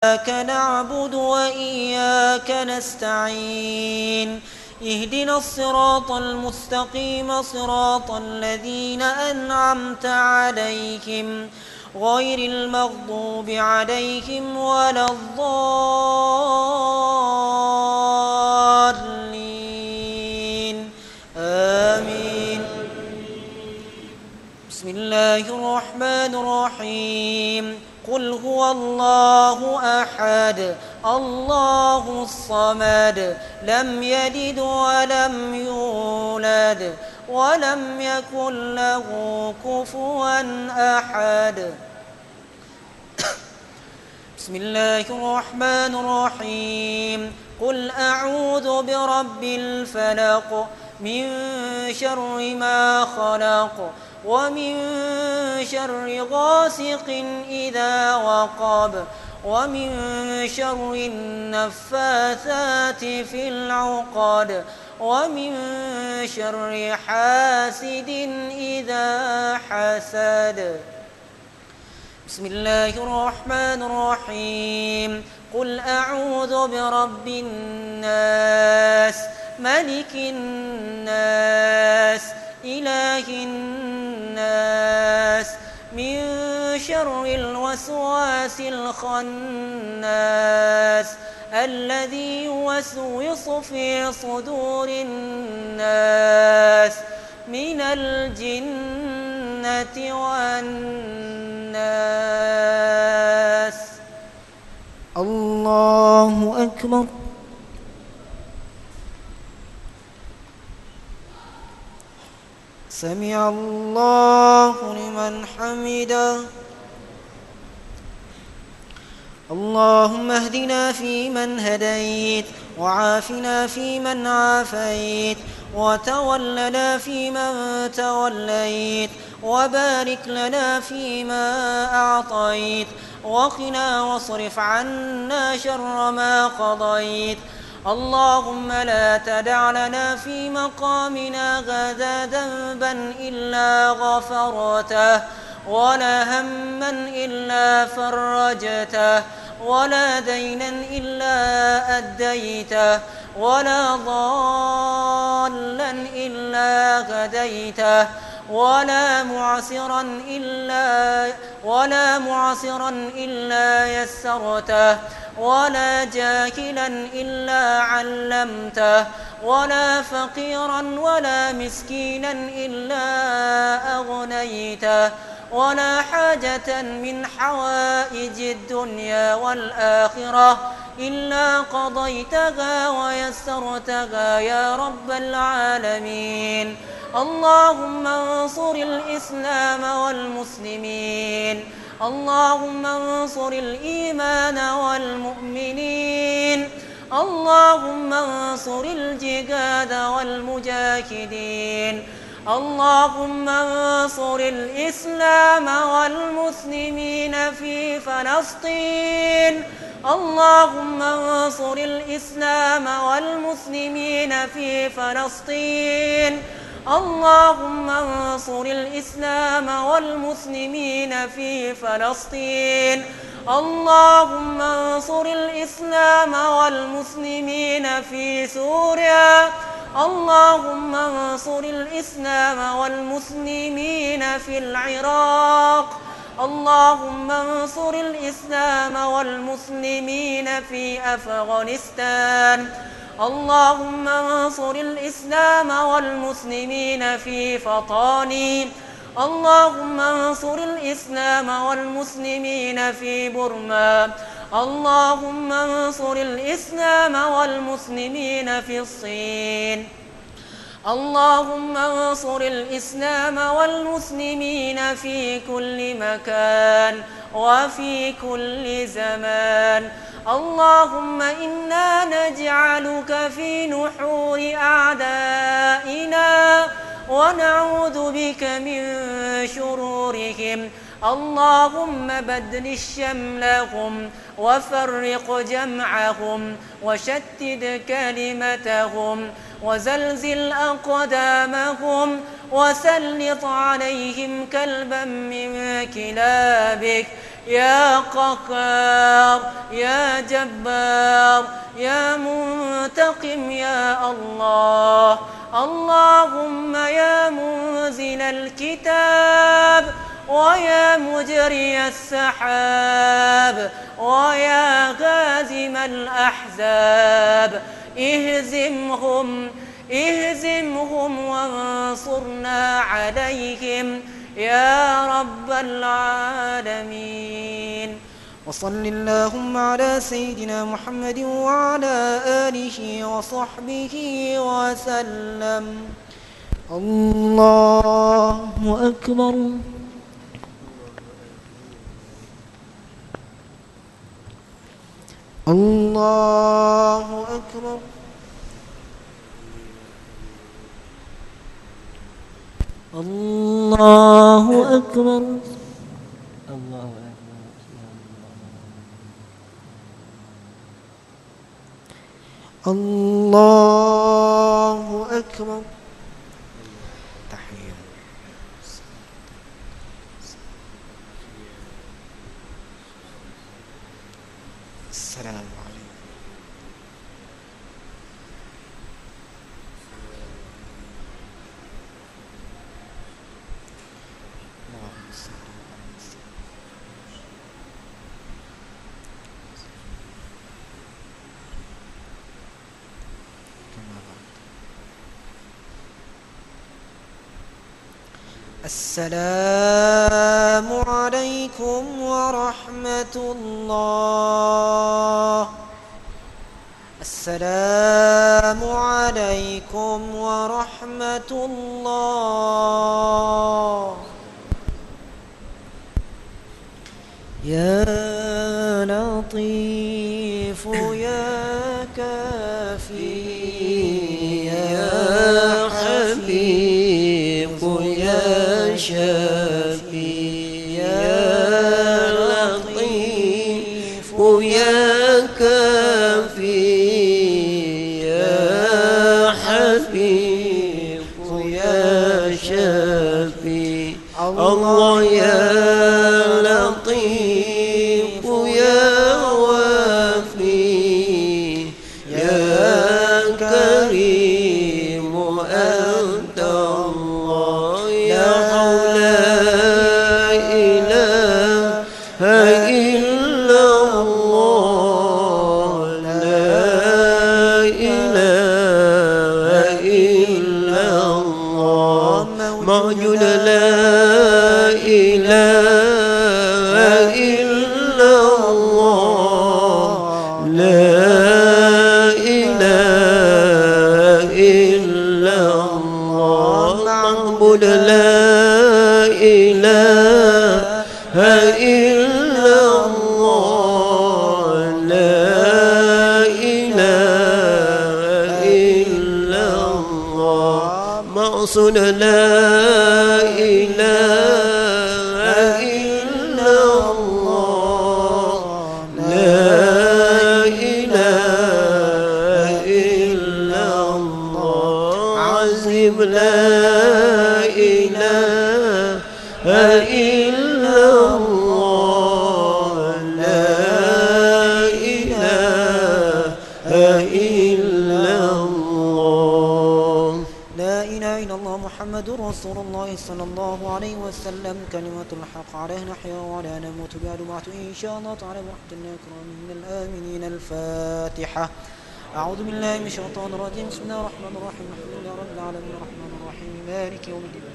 إياك نعبد وإياك نستعين اهدنا الصراط المستقيم صراط الذين أنعمت عليهم غير المغضوب عليهم ولا الضالين آمين. بسم الله الرحمن الرحيم. قل هو الله أحد الله الصمد لم يلد ولم يولد ولم يكن له كفوا أحد. بسم الله الرحمن الرحيم. قل أعوذ برب الفلق من شر ما خلق ومن شر غاسق إذا وقب ومن شر النفاثات في العقد ومن شر حاسد إذا حسد. بسم الله الرحمن الرحيم. قل أعوذ برب الناس ملك الناس إله الناس من شر الوسواس الخناس الذي يوسوس في صدور الناس من الجنة والناس. الله أكبر. سمع الله لمن حمده. اللهم اهدنا فيمن هديت وعافنا فيمن عافيت وتولنا فيمن توليت وبارك لنا فيما أعطيت وقنا واصرف عنا شر ما قضيت. اللهم لا تدع لنا في مقامنا هذا ذنبا إلا غفرته ولا هما إلا فرجته ولا دينا إلا أديته ولا ضالا إلا هديته ولا معسرا إلا يسرته ولا جاهلا إلا علمته ولا فقيرا ولا مسكينا إلا أغنيته ولا حاجة من حوائج الدنيا والآخرة إلا قضيتها ويسرتها يا رب العالمين. اللهم انصر الإسلام والمسلمين. اللهم انصر الإيمان والمؤمنين. اللهم انصر الجهاد والمجاهدين. اللهم انصر الإسلام والمسلمين في فلسطين. اللهم انصر الإسلام والمسلمين في فلسطين. اللهم انصر الإسلام والمسلمين في فلسطين. اللهم انصر الإسلام والمسلمين في سوريا. اللهم انصر الإسلام والمسلمين في العراق. اللهم انصر الإسلام والمسلمين في أفغانستان. اللهم انصر الإسلام والمسلمين في فطاني. اللهم انصر الإسلام والمسلمين في برما. اللهم انصر الإسلام والمسلمين في الصين. اللهم انصر الإسلام والمسلمين في كل مكان وفي كل زمان. اللهم إنا نجعلك في نحور أعدائنا ونعوذ بك من شرورهم. اللهم بدل شملهم وفرق جمعهم وشتت كلمتهم وزلزل أقدامهم وسلط عليهم كلبا من كلابك يا قهار يا جبار يا منتقم يا الله. اللهم يا منزل الكتاب ويا مجري السحاب ويا هازم الأحزاب اهزمهم وانصرنا عليهم يا رب العالمين. وصل اللهم على سيدنا محمد وعلى آله وصحبه وسلم. الله أكبر. الله أكبر. الله أكبر. الله أكبر. الله أكبر. تحية. السلام عليكم. السلام عليكم ورحمة الله. السلام عليكم ورحمة الله. يا لطيف يا كافي يا حبيب يا شافي يا لطيف يا كافي يا حبيب يا شافي. الله يا لطيف يا وافي يا كريم أنت الله. لا حول إله إلا الله. لا إله إلا الله. موجود لا إله إلا الله. لا إله إلا الله. معبود لا إله إلا الله. لا إله إلا الله. مقصود لا إله إلا الله. لا إله إلا الله. عظيم لا إله إلا الله. لا إله إلا الله. لا إله إلا الله محمد رسول الله صلى الله عليه وسلم. كلمة الحق عليه نحيا وعلى نموت بعد بعث إن شاء الله تعالى برحمة الله الكرام من الآمنين. الفاتحة. أعوذ بالله من الشيطان الرجيم. بسم الله الرحمن الرحيم. الحمد لله رب العالمين الرحمن الرحيم مالك يوم الدين.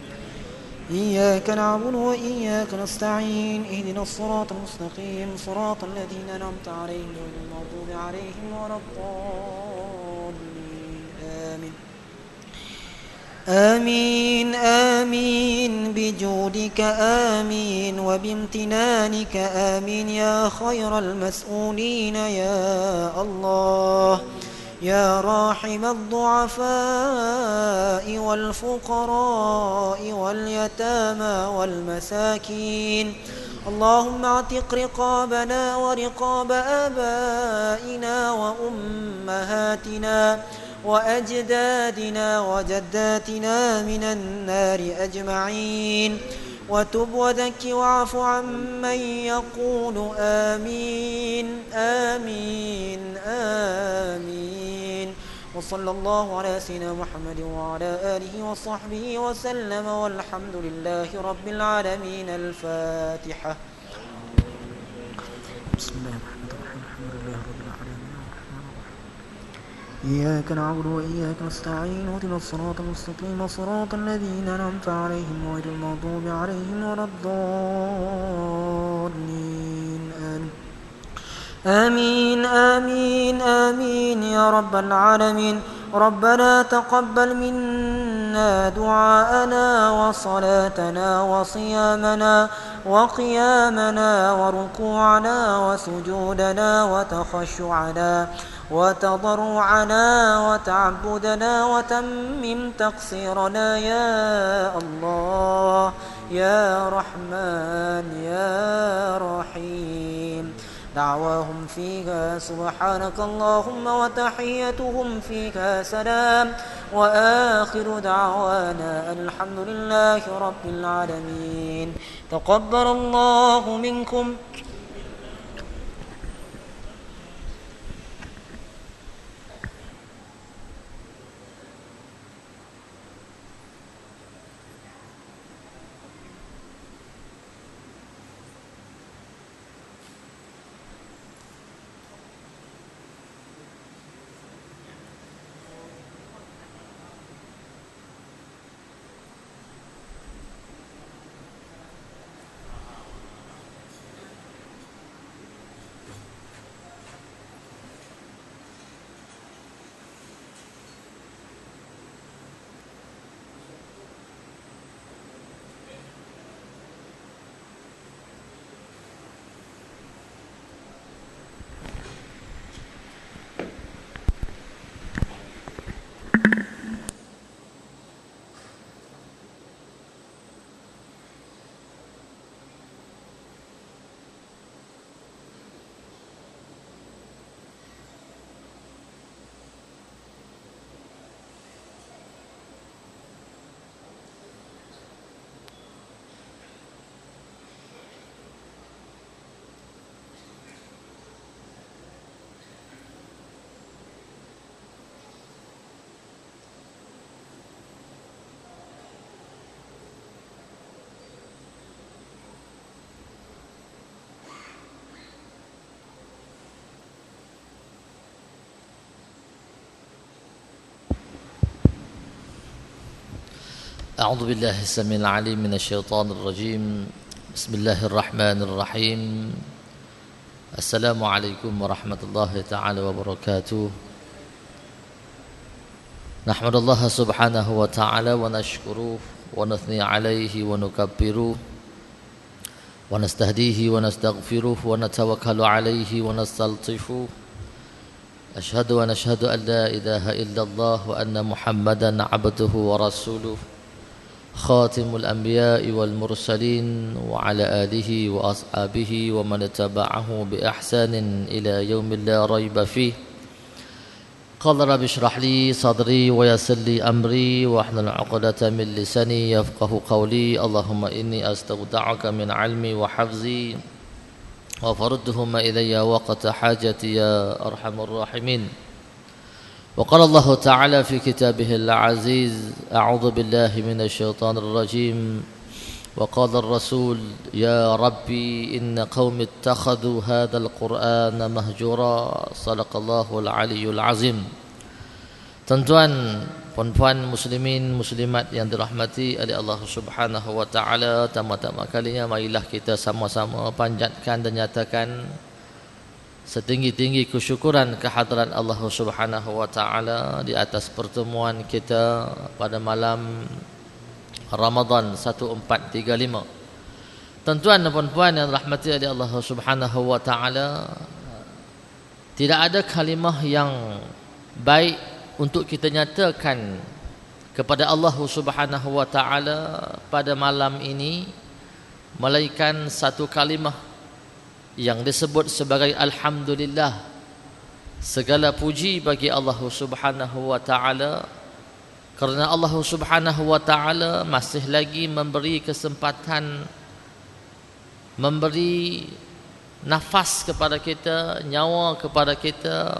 إياك نعبد وإياك نستعين. اهدنا الصراط المستقيم صراط الذين أنعمت عليهم غير المغضوب عليهم ولا الضالين. آمين آمين آمين بجودك آمين وبامتنانك آمين يا خير المسؤولين يا الله. يا راحم الضعفاء والفقراء واليتامى والمساكين. اللهم اعتق رقابنا ورقاب آبائنا وأمهاتنا وأجدادنا وجداتنا من النار أجمعين. وتب وذك واعف عمن يقول آمين آمين آمين. وصلى الله على سيدنا محمد وعلى آله وصحبه وسلم، والحمد لله رب العالمين. الفاتحة. بسم الله الرحمن الرحيم. الحمد لله رب العالمين الرحمن الرحيم إياك نعبد وإياك نستعين اهدنا الصراط المستقيم صراط الذين أنعمت عليهم غير المغضوب عليهم ولا الضالين. آمين آمين آمين يا رب العالمين. ربنا تقبل منا دعاءنا وصلاتنا وصيامنا وقيامنا وركوعنا وسجودنا وتخشعنا وتضرعنا وتعبدنا، وتمم تقصيرنا يا الله يا رحمن يا رحيم. دعواهم فيها سبحانك اللهم وتحيتهم فيها سلام، وآخر دعوانا الحمد لله رب العالمين. تقبل الله منكم. أعوذ بالله السميع العليم من الشيطان الرجيم. بسم الله الرحمن الرحيم. السلام عليكم ورحمة الله تعالى وبركاته. نحمد الله سبحانه وتعالى ونشكره ونثني عليه ونكبره ونستهديه ونستغفره ونتوكل عليه ونستلطفه. أشهد أن لا إله إلا الله وأن محمدا عبده ورسوله خاتم الأنبياء والمرسلين وعلى آله وأصحابه ومن تبعه بإحسان إلى يوم لا ريب فيه. قال رب اشرح لي صدري ويسر لي أمري واحلل عقدة من لساني يفقه قولي. اللهم إني أستودعك من علمي وحفظي وفردهما إلي وقت حاجتي يا أرحم الراحمين. وقال الله تعالى في كتابه العزيز: أعوذ بالله من الشيطان الرجيم. وقال الرسول: يا ربي إن قوم اتخذوا هذا القرآن مهجورا. صدق الله العلي العظيم. Tuan-tuan, puan-puan muslimin muslimat yang dirahmati oleh Allah Subhanahu wa taala, tama-tama kalinya marilah kita sama-sama panjatkan dan nyatakan setinggi-tinggi kesyukuran kehadiran Allah Subhanahu wa taala di atas pertemuan kita pada malam Ramadan 1435. Tuan-tuan dan puan-puan yang dirahmati oleh Allah Subhanahu wa taala, tidak ada kalimah yang baik untuk kita nyatakan kepada Allah Subhanahu wa taala pada malam ini melainkan satu kalimah yang disebut sebagai alhamdulillah. Segala puji bagi Allah Subhanahu wa taala Kerana Allah Subhanahu wa taala masih lagi memberi kesempatan, memberi nafas kepada kita, nyawa kepada kita,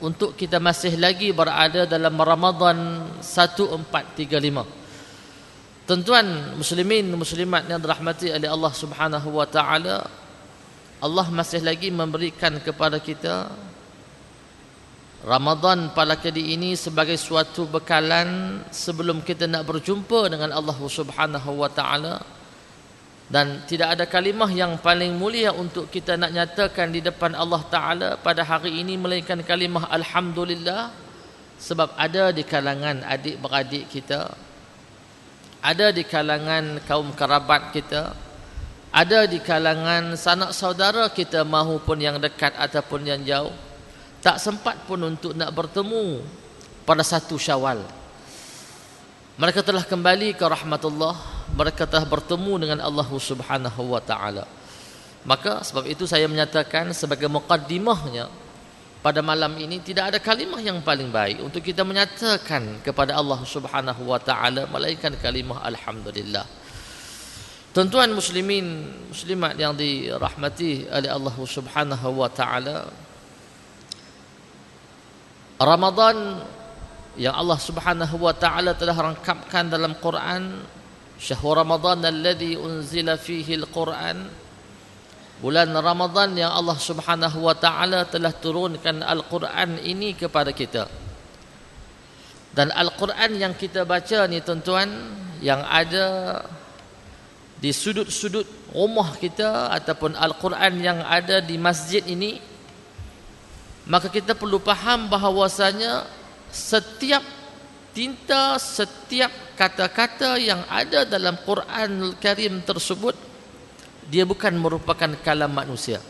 untuk kita masih lagi berada dalam Ramadan 1435. Tuan-tuan muslimin muslimat yang dirahmati oleh Allah Subhanahu wa taala, Allah masih lagi memberikan kepada kita Ramadan pada kali ini sebagai suatu bekalan sebelum kita nak berjumpa dengan Allah Subhanahu wa taala. Dan tidak ada kalimah yang paling mulia untuk kita nak nyatakan di depan Allah taala pada hari ini melainkan kalimah alhamdulillah, sebab ada di kalangan adik-beradik kita, ada di kalangan kaum kerabat kita, ada di kalangan sanak saudara kita mahupun yang dekat ataupun yang jauh, tak sempat pun untuk nak bertemu pada 1 Syawal. Mereka telah kembali ke rahmatullah, mereka telah bertemu dengan Allah Subhanahu wa taala. Maka sebab itu saya menyatakan sebagai muqaddimahnya, pada malam ini tidak ada kalimah yang paling baik untuk kita menyatakan kepada Allah Subhanahu wa taala melainkan kalimah alhamdulillah. Tuan-tuan muslimin muslimat yang dirahmati oleh Allah Subhanahu wa taala, Ramadan yang Allah Subhanahu wa taala telah rangkapkan dalam Quran, syahrul Ramadan alladzi unzila fihi al-Quran, bulan Ramadan yang Allah Subhanahu wa taala telah turunkan Al-Quran ini kepada kita. Dan Al-Quran yang kita baca ni tuan-tuan, yang ada di sudut-sudut rumah kita ataupun Al-Quran yang ada di masjid ini, maka kita perlu faham bahawasanya setiap tinta, setiap kata-kata yang ada dalam Quranul Karim tersebut, dia bukan merupakan kalam manusia.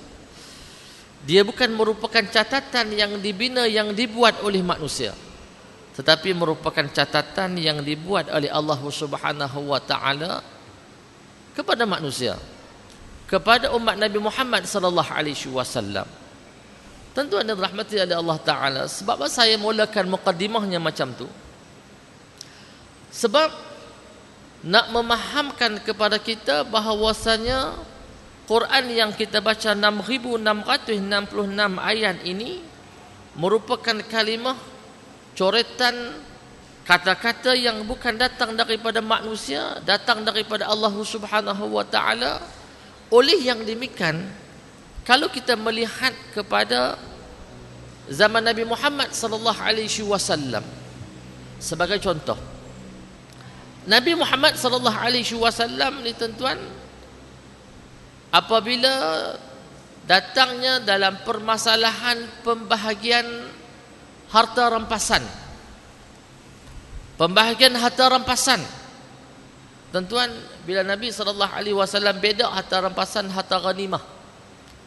Dia bukan merupakan catatan yang dibina, yang dibuat oleh manusia, tetapi merupakan catatan yang dibuat oleh Allah Subhanahu wa taala kepada manusia, kepada umat Nabi Muhammad sallallahu alaihi wasallam. Tuan-tuan yang dirahmati oleh Allah taala, sebab apa saya mulakan muqaddimahnya macam tu? Sebab nak memahamkan kepada kita bahawasanya Quran yang kita baca 6666 ayat ini merupakan kalimah coretan kata-kata yang bukan datang daripada manusia, datang daripada Allah Subhanahu wa taala. Oleh yang demikian, kalau kita melihat kepada zaman Nabi Muhammad sallallahu alaihi wasallam sebagai contoh, Nabi Muhammad sallallahu alaihi wasallam ni tuan-tuan, apabila datangnya dalam permasalahan pembahagian harta rampasan, tuan-tuan, bila Nabi sallallahu alaihi wasallam bedak harta rampasan, harta ghanimah,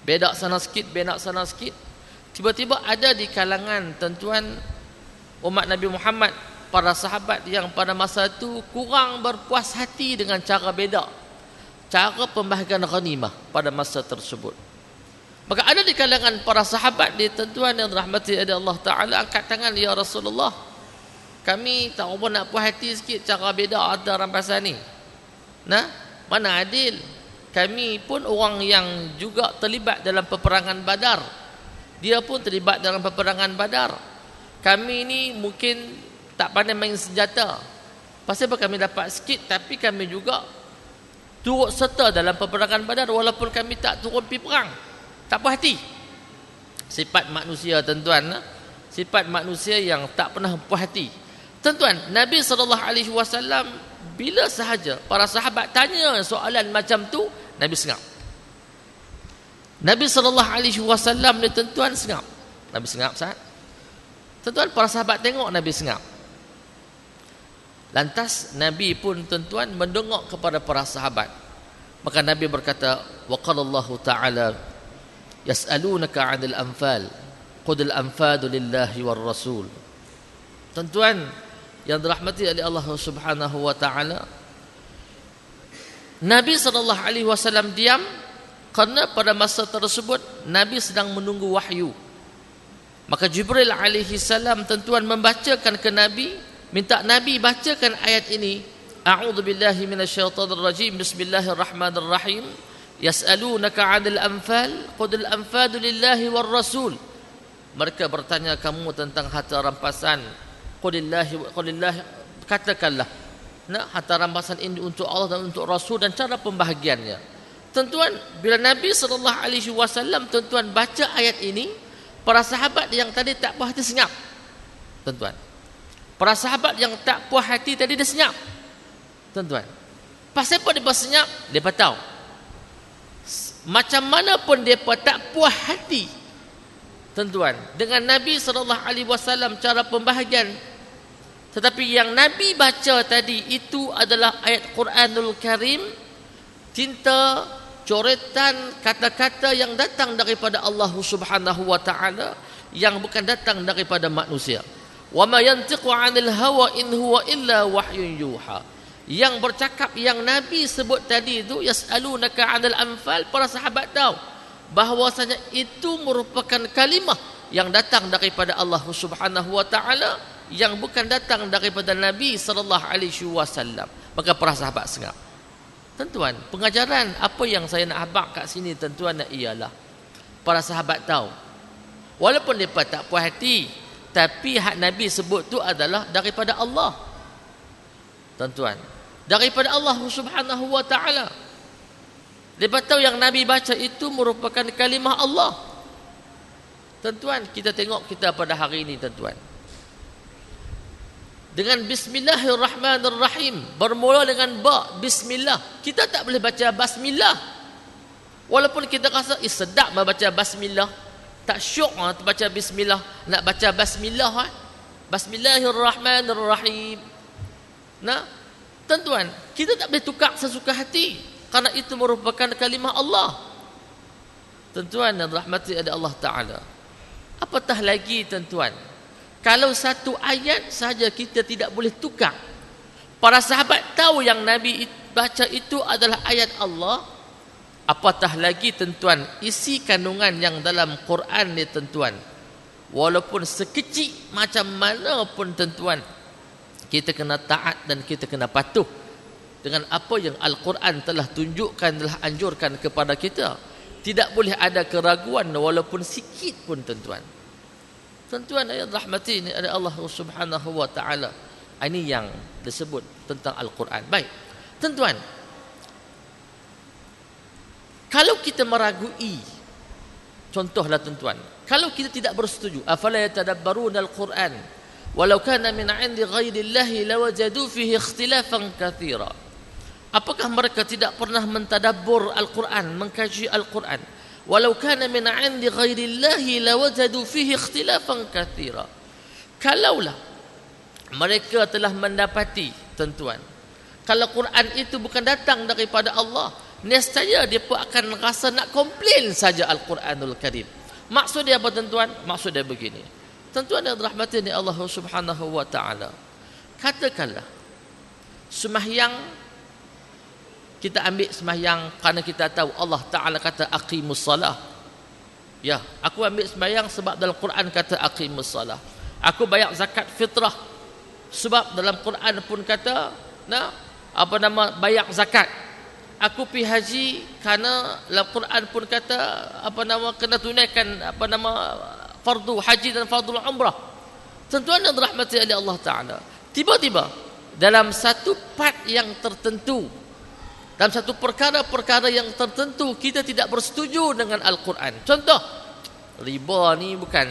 bedak sana sikit, bedak sana sikit, tiba-tiba ada di kalangan tuan-tuan umat Nabi Muhammad, para sahabat yang pada masa itu kurang berpuas hati dengan cara bedak, cara pembahagian ghanimah pada masa tersebut. Maka ada di kalangan para sahabat di tuan-tuan yang dirahmati oleh Allah taala angkat tangan, ya Rasulullah, kami tak apa nak puas hati sikit cara bedak harta rampasan ni. Nah, mana adil? Kami pun orang yang juga terlibat dalam peperangan Badar. Dia pun terlibat dalam peperangan Badar. Kami ni mungkin tak pandai main senjata. Pasal apa kami dapat sikit, tapi kami juga turut serta dalam peperangan Badar walaupun kami tak turun pergi perang. Tak puas hati. Sifat manusia tuan-tuan, sifat manusia yang tak pernah puas hati. Tuan-tuan, Nabi SAW bila sahaja para sahabat tanya soalan macam tu, Nabi sengap. Nabi SAW ni tuan-tuan sengap. Nabi sengap saat. Tuan-tuan, para sahabat tengok Nabi sengap. Lantas Nabi pun tuan-tuan mendongak kepada para sahabat. Maka Nabi berkata, wa qala Allah Ta'ala yas'alunaka 'anil anfal qul al-anfadu lillahi war rasul. Tuan-tuan yang dirahmati oleh Allah Subhanahu wa taala, Nabi sallallahu alaihi wasallam diam kerana pada masa tersebut Nabi sedang menunggu wahyu. Maka Jibril alaihi salam tuan-tuan membacakan ke Nabi minta Nabi bacakan ayat ini. A'udzubillahi minasyaitonirrajim. Bismillahirrahmanirrahim. Yas'alunaka 'anil anfal, qul al-anfalu lillahi war rasul. Mereka bertanya kamu tentang harta rampasan. Qulillahi, katakanlah, harta rampasan ini untuk Allah dan untuk Rasul dan cara pembahagiannya. Tuan-tuan, bila Nabi SAW tuan-tuan baca ayat ini, para sahabat yang tadi tak puas hati senyap. Tuan-tuan, para sahabat yang tak puas hati tadi dia senyap. Tuan-tuan, pasal apa dia senyap? Dia tahu macam mana pun dia tak puas hati, tuan-tuan, dengan Nabi SAW cara pembahagian. Tetapi yang Nabi baca tadi itu adalah ayat Quranul Karim, cinta, coretan, kata-kata yang datang daripada Allah Subhanahu wa taala, yang bukan datang daripada manusia. Wa ma yantiqu 'anil hawa in huwa illa wahyun yuha. Yang bercakap yang Nabi sebut tadi itu, yas'alunaka 'anil anfal, para sahabat tahu bahwasanya itu merupakan kalimah yang datang daripada Allah Subhanahu wa taala, yang bukan datang daripada Nabi sallallahu alaihi wasallam. Maka para sahabat senyap. Tuan-tuan, pengajaran apa yang saya nak habaq kat sini tuan-tuan ialah para sahabat tahu walaupun mereka tak puas hati, tapi hak Nabi sebut tu adalah daripada Allah. Tuan-tuan, daripada Allah Subhanahu wa taala. Mereka tahu yang Nabi baca itu merupakan kalimah Allah. Tuan-tuan, kita tengok kita pada hari ini tuan-tuan, dengan Bismillahirrahmanirrahim, bermula dengan ba, Bismillah. Kita tak boleh baca Basmillah. Walaupun kita rasa sedap baca Basmillah, tak syok baca Bismillah. Nak baca Basmillah, Bismillahirrahmanirrahim. Tuan-tuan, kita tak boleh tukar sesuka hati, karena itu merupakan kalimah Allah. Tuan-tuan yang rahmati ada Allah Ta'ala, apatah lagi tuan-tuan, kalau satu ayat saja kita tidak boleh tukar. Para sahabat tahu yang Nabi baca itu adalah ayat Allah, apatah lagi tuan-tuan isi kandungan yang dalam Quran ni tuan-tuan. Walaupun sekecil macam mana pun tuan-tuan, kita kena taat dan kita kena patuh dengan apa yang Al-Quran telah tunjukkan, telah anjurkan kepada kita. Tidak boleh ada keraguan walaupun sikit pun tuan-tuan. Tuan-tuan ayat rahmati ini ada Allah Subhanahu wa taala. Ini yang disebut tentang Al-Quran. Baik, tuan-tuan, kalau kita meragui, contohlah tuan-tuan, kalau kita tidak bersetuju, afala yatadabbaruna al-Quran walau kana min 'indi ghairillahi lawajadu fihi ikhtilafan katsira. Apakah mereka tidak pernah mentadabbur Al-Quran, mengkaji Al-Quran? Walau kana min 'indi ghairillahi lawajadu fihi ikhtilafan katsira. Kalaulah mereka telah mendapati, tuan-tuan, kalau Quran itu bukan datang daripada Allah, nescaya dia pun akan rasa nak komplain saja Al-Quranul Karim. Maksud dia apa tuan-tuan? Maksud dia begini. Tuan-tuan yang dirahmati oleh Allah Subhanahu wa taala, katakanlah sembahyang, kita ambil sembahyang kerana kita tahu Allah Taala kata aqimus salah. Ya, aku ambil sembahyang sebab dalam Quran kata aqimus salah. Aku bayar zakat fitrah sebab dalam Quran pun kata bayar zakat. Aku pergi haji kerana dalam Quran pun kata kena tunaikan fardu haji dan fardu umrah. Tuan-tuan yang dirahmati oleh Allah Taala, tiba-tiba dalam satu part yang tertentu, dalam satu perkara-perkara yang tertentu, kita tidak bersetuju dengan Al-Quran. Contoh, riba ni bukan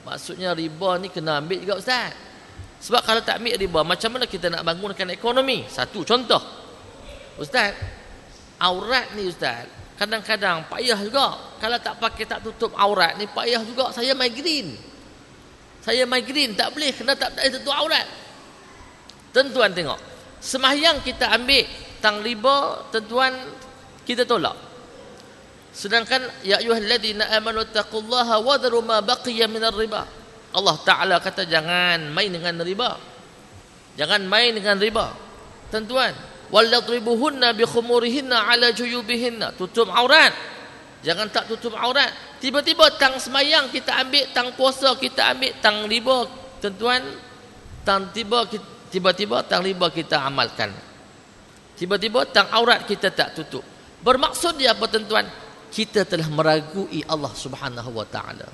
maksudnya riba ni kena ambil juga ustaz. Sebab kalau tak ambil riba, macam mana kita nak bangunkan ekonomi? Satu contoh, ustaz, aurat ni ustaz, kadang-kadang payah juga. Kalau tak pakai, tak tutup aurat ni payah juga. Saya migrain, tak boleh, kena tak tutup aurat. Tuan-tuan tengok, sembahyang kita ambil tang riba, tuan-tuan, kita tolak. Sedangkan ya ayyuhalladzina amanu taqullaha wa dharu ma baqiya minar riba. Allah Taala kata jangan main dengan riba. Jangan main dengan riba. Tuan-tuan, waladribuhunna bi khumurihinna ala juyubihinna. Tutup aurat. Jangan tak tutup aurat. Tiba-tiba tang sembahyang kita ambil, tang puasa kita ambil, tang riba tuan-tuan, tiba-tiba tang riba kita amalkan. Tiba-tiba tang aurat kita tak tutup. Bermaksud dia apa tuan-tuan? Kita telah meragui Allah Subhanahu wa taala.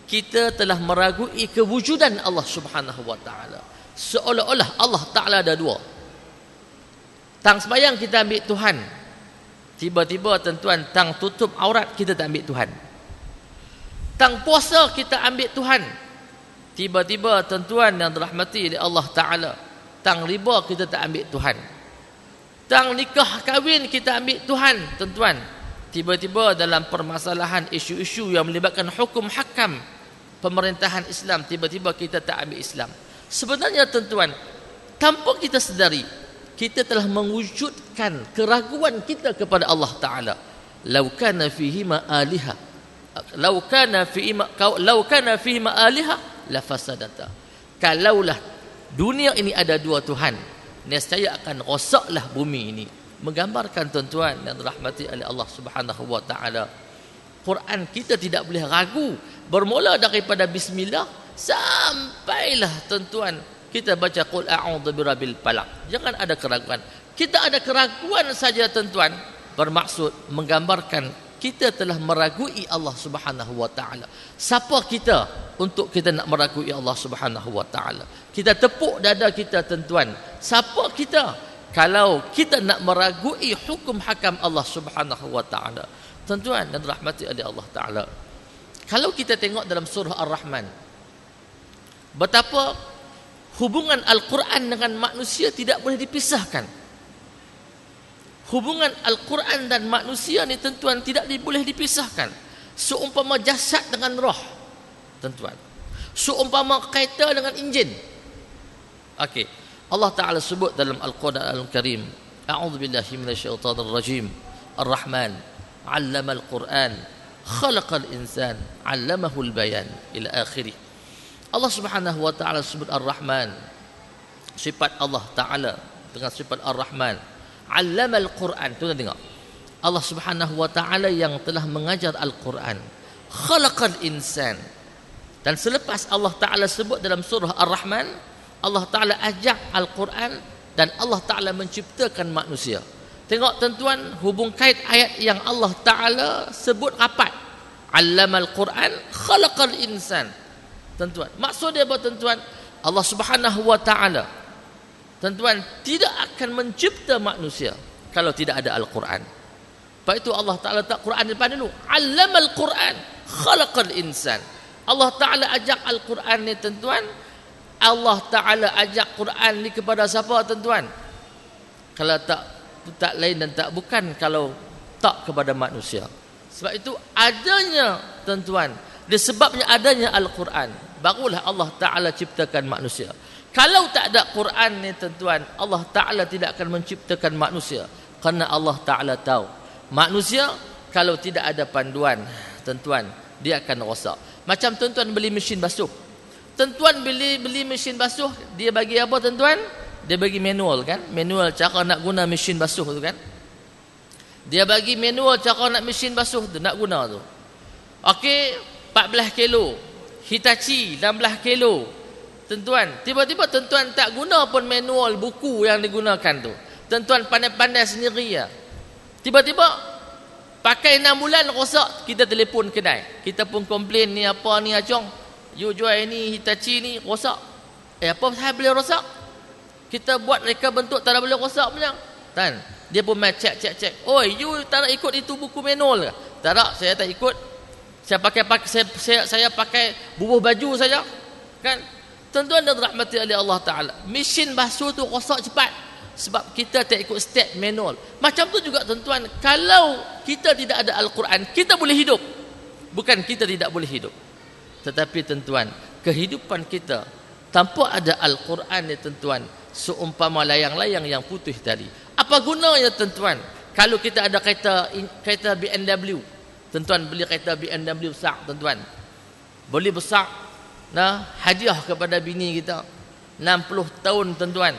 Kita telah meragui kewujudan Allah Subhanahu wa taala. Seolah-olah Allah Taala ada dua. Tang sembahyang kita ambil Tuhan. Tiba-tiba tuan-tuan tang tutup aurat kita tak ambil Tuhan. Tang puasa kita ambil Tuhan. Tiba-tiba tuan-tuan yang dirahmati oleh Allah Taala, tang riba kita tak ambil Tuhan. Tang nikah kahwin kita ambil Tuhan, tuan-tuan. Tiba-tiba dalam permasalahan isu-isu yang melibatkan hukum hakam pemerintahan Islam, tiba-tiba kita tak ambil Islam. Sebenarnya tuan-tuan, tanpa kita sedari, kita telah mewujudkan keraguan kita kepada Allah Taala. Lau kana fihi ma aliha, lau kana fihi ma aliha la fasadata. Kalaulah dunia ini ada dua Tuhan, nescaya akan rosaklah bumi ini. Menggambarkan tuan-tuan yang dirahmati oleh Allah Subhanahu wa taala, Quran kita tidak boleh ragu. Bermula daripada bismillah sampailah tuan-tuan kita baca qul a'udzu birabbil falaq. Jangan ada keraguan. Kita ada keraguan saja tuan-tuan, bermaksud menggambarkan kita telah meragui Allah Subhanahu wa taala. Siapa kita untuk kita nak meragui Allah Subhanahu wa taala? Kita tepuk dada kita tuan-tuan. Siapa kita kalau kita nak meragui hukum hakam Allah Subhanahu wa taala? Tuan-tuan dan rahmati oleh Allah taala. Kalau kita tengok dalam surah Ar-Rahman, betapa hubungan Al-Quran dengan manusia tidak boleh dipisahkan. Hubungan Al-Quran dan manusia ni tuan-tuan tidak boleh dipisahkan. Seumpama jasad dengan roh, tuan-tuan. Seumpama kereta dengan enjin. Okey. Allah Taala sebut dalam Al-Quran Al-Karim, a'udzubillahi minasyaitonir rajim. Ar-Rahman 'allama al-Quran, khalaqal insan, 'allamahul bayan ila akhirih. Allah Subhanahu wa taala sebut Ar-Rahman, sifat Allah Taala dengan sifat Ar-Rahman. 'Allama al-Quran, tuan tengok. Allah Subhanahu wa taala yang telah mengajar Al-Quran. Khalaqal insan. Dan selepas Allah Taala sebut dalam surah Ar-Rahman, Allah Taala ajak Al-Quran dan Allah Taala menciptakan manusia. Tengok tuan-tuan, hubung kait ayat yang Allah Taala sebut rapat. 'Allamal Quran, khalaqal insan. Tuan-tuan, maksud dia apa tuan-tuan? Allah Subhanahu wa taala, tuan-tuan, tidak akan mencipta manusia kalau tidak ada Al-Quran. Sebab itu Allah Taala letak Quran depan dulu. 'Allamal Quran, khalaqal insan. Allah Taala ajak Al-Quran ni tuan-tuan. Allah Taala ajak Quran ni kepada siapa tuan-tuan? Kalau tak lain dan tak bukan kalau tak kepada manusia. Sebab itu adanya tuan-tuan, disebabnya adanya Al-Quran, barulah Allah Taala ciptakan manusia. Kalau tak ada Quran ni tuan-tuan, Allah Taala tidak akan menciptakan manusia. Kerana Allah Taala tahu manusia kalau tidak ada panduan, tuan-tuan, dia akan rosak. Macam tuan-tuan beli mesin basuh. Tuan-tuan beli mesin basuh, dia bagi apa tuan-tuan? Dia bagi manual kan? Manual cara nak guna mesin basuh tu kan? Dia bagi manual cara nak mesin basuh tu, nak guna tu. Okey, 14 kilo. Hitachi 16 kilo. Tuan-tuan, tiba-tiba tuan-tuan tak guna pun manual buku yang digunakan tu. Tuan-tuan pandai-pandai sendiri ya. Tiba-tiba pakai 6 bulan rosak, kita telefon kedai. Kita pun komplain ni apa ni acong. You jual ni Hitachi ni rosak. Apa saya boleh rosak? Kita buat reka bentuk tak boleh rosak punya. Kan? Dia pun main cek. Oi, you tak nak ikut itu buku manual ke? Tak, saya tak ikut. Saya pakai bubuh baju saja. Kan? Tuan-tuan dan rahmati oleh Allah Taala. Mesin basuh tu rosak cepat sebab kita tak ikut step manual. Macam tu juga tuan-tuan, kalau kita tidak ada Al-Quran, kita boleh hidup. Bukan kita tidak boleh hidup. Tetapi tuan-tuan, kehidupan kita tanpa ada Al-Quran ni tuan-tuan, seumpama layang-layang yang putih tadi. Apa gunanya tuan-tuan? Kalau kita ada kereta BMW, tuan-tuan beli kereta BMW besar tuan-tuan. Beli besar, nah, hadiah kepada bini kita. 60 tahun tuan-tuan.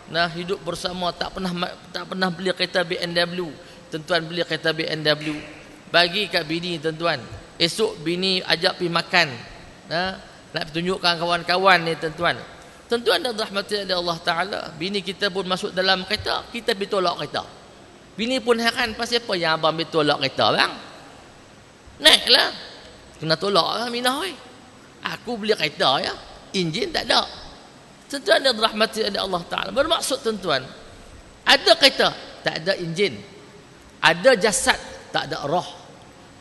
Nah, hidup bersama tak pernah beli kereta BMW. Tuan-tuan beli kereta BMW. Bagi kat bini tuan-tuan. Esok bini ajak pergi makan. Nah, Nak tunjukkan kawan-kawan ni tuan-tuan. Tuan-tuan dan rahmati Allah Ta'ala, bini kita pun masuk dalam kereta, kita pergi tolak kereta. Bini pun heran, pasal apa yang abang pergi tolak kereta bang? Naiklah. Kena tolak lah Minah. Aku beli kereta ya, enjin tak ada. Tuan-tuan dan rahmati Allah Ta'ala, bermaksud tuan-tuan, ada kereta, tak ada enjin. Ada jasad, tak ada roh.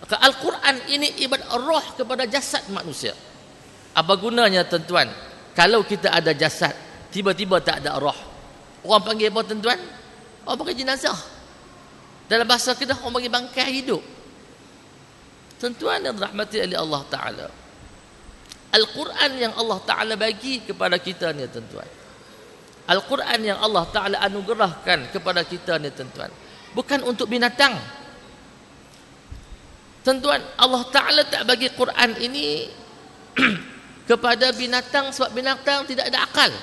Maka Al-Quran ini ibarat roh kepada jasad manusia. Apa gunanya tuan-tuan kalau kita ada jasad, tiba-tiba tak ada roh? Orang panggil apa tuan-tuan? Orang panggil jenazah. Dalam bahasa kita orang panggil bangkai hidup. Tuan-tuan dan rahmati Allah Ta'ala, Al-Quran yang Allah Ta'ala bagi kepada kita ni tuan-tuan, Al-Quran yang Allah Ta'ala anugerahkan kepada kita ni tuan-tuan, bukan untuk binatang. Tuan-tuan, Allah Ta'ala tak bagi Quran ini kepada binatang sebab binatang tidak ada akal.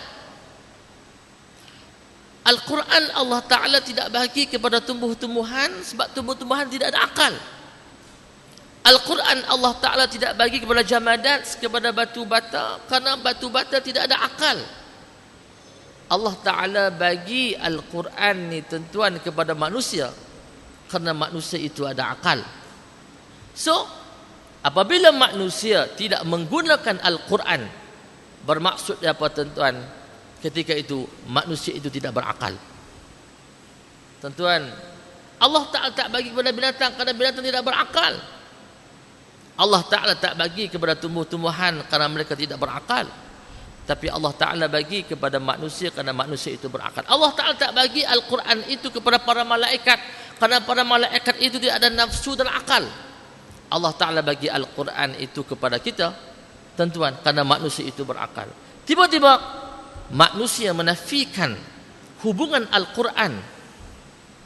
Al-Quran Allah Ta'ala tidak bagi kepada tumbuh-tumbuhan sebab tumbuh-tumbuhan tidak ada akal. Al-Quran Allah Ta'ala tidak bagi kepada jamadat, kepada batu bata, kerana batu bata tidak ada akal. Allah Ta'ala bagi Al-Quran ni tuan-tuan kepada manusia kerana manusia itu ada akal. So, apabila manusia tidak menggunakan Al-Quran, bermaksud apa tuan-tuan? Ketika itu manusia itu tidak berakal. Tuan-tuan, Allah Ta'ala tak bagi kepada binatang kerana binatang tidak berakal. Allah Ta'ala tak bagi kepada tumbuh-tumbuhan kerana mereka tidak berakal. Tapi Allah Ta'ala bagi kepada manusia kerana manusia itu berakal. Allah Ta'ala tak bagi Al-Quran itu kepada para malaikat kerana para malaikat itu tidak ada nafsu dan akal. Allah Ta'ala bagi Al-Quran itu kepada kita, tuan-tuan, kerana manusia itu berakal. Tiba-tiba manusia menafikan hubungan Al-Quran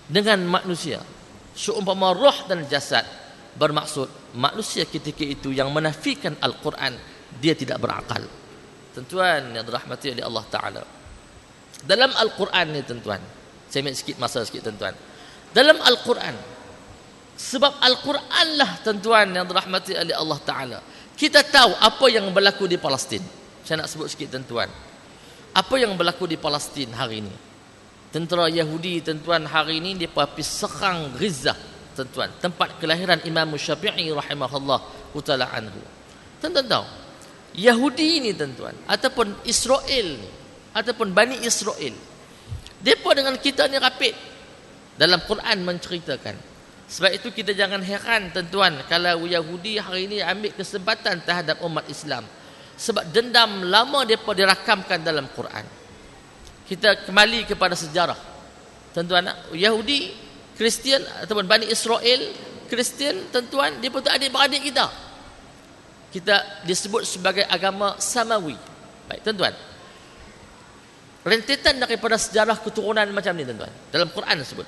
dengan manusia, seumpama roh dan jasad. Bermaksud manusia ketika itu yang menafikan Al-Quran, dia tidak berakal. Tuan-tuan yang dirahmati oleh Allah Ta'ala, dalam Al-Quran ni tuan-tuan, saya ambil sikit masa sikit tuan-tuan. Dalam Al-Quran, sebab Al-Quran lah tuan-tuan yang dirahmati oleh Allah Ta'ala, kita tahu apa yang berlaku di Palestin. Saya nak sebut sikit tuan-tuan, apa yang berlaku di Palestin hari ini. Tentera Yahudi tuan-tuan hari ini dia pergi serang Gaza tuan-tuan, tempat kelahiran Imam Syafi'i rahimahullah ta'ala anhu. Tuan-tuan tahu Yahudi ni tuan-tuan, ataupun Israel ni, ataupun Bani Israel, mereka dengan kita ni rapid. Dalam Quran menceritakan. Sebab itu kita jangan heran tuan-tuan kalau Yahudi hari ini ambil kesempatan terhadap umat Islam. Sebab dendam lama mereka dirakamkan dalam Quran. Kita kembali kepada sejarah. Tuan-tuan, Yahudi, Kristian ataupun Bani Israel, Kristian tuan-tuan, mereka tu adik-beradik kita. Kita disebut sebagai agama Samawi. Baik tuan-tuan, rentetan daripada sejarah keturunan macam ni tuan-tuan, dalam Quran disebut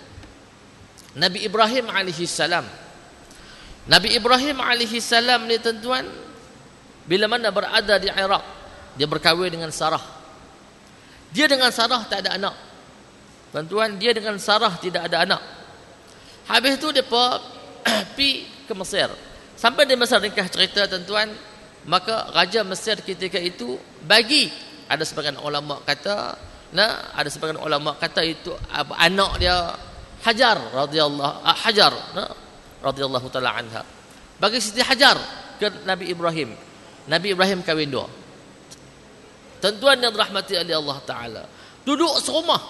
Nabi Ibrahim alaihi salam. Nabi Ibrahim alaihi salam ni tuan-tuan, bila mana berada di Iraq, dia berkahwin dengan Sarah. Dia dengan Sarah tak ada anak. Tuan-tuan, dia dengan Sarah tidak ada anak. Habis tu dia pergi ke Mesir. Sampai di Mesir, ringkas cerita tuan-tuan, maka Raja Mesir ketika itu bagi, ada sebagian ulama kata, ada sebagian ulama kata itu anak dia Hajar radhiyallahu taala anha. Bagi Siti Hajar ke Nabi Ibrahim. Nabi Ibrahim kahwin dua. Tuan-tuan yang dirahmati oleh Allah Taala, duduk serumah.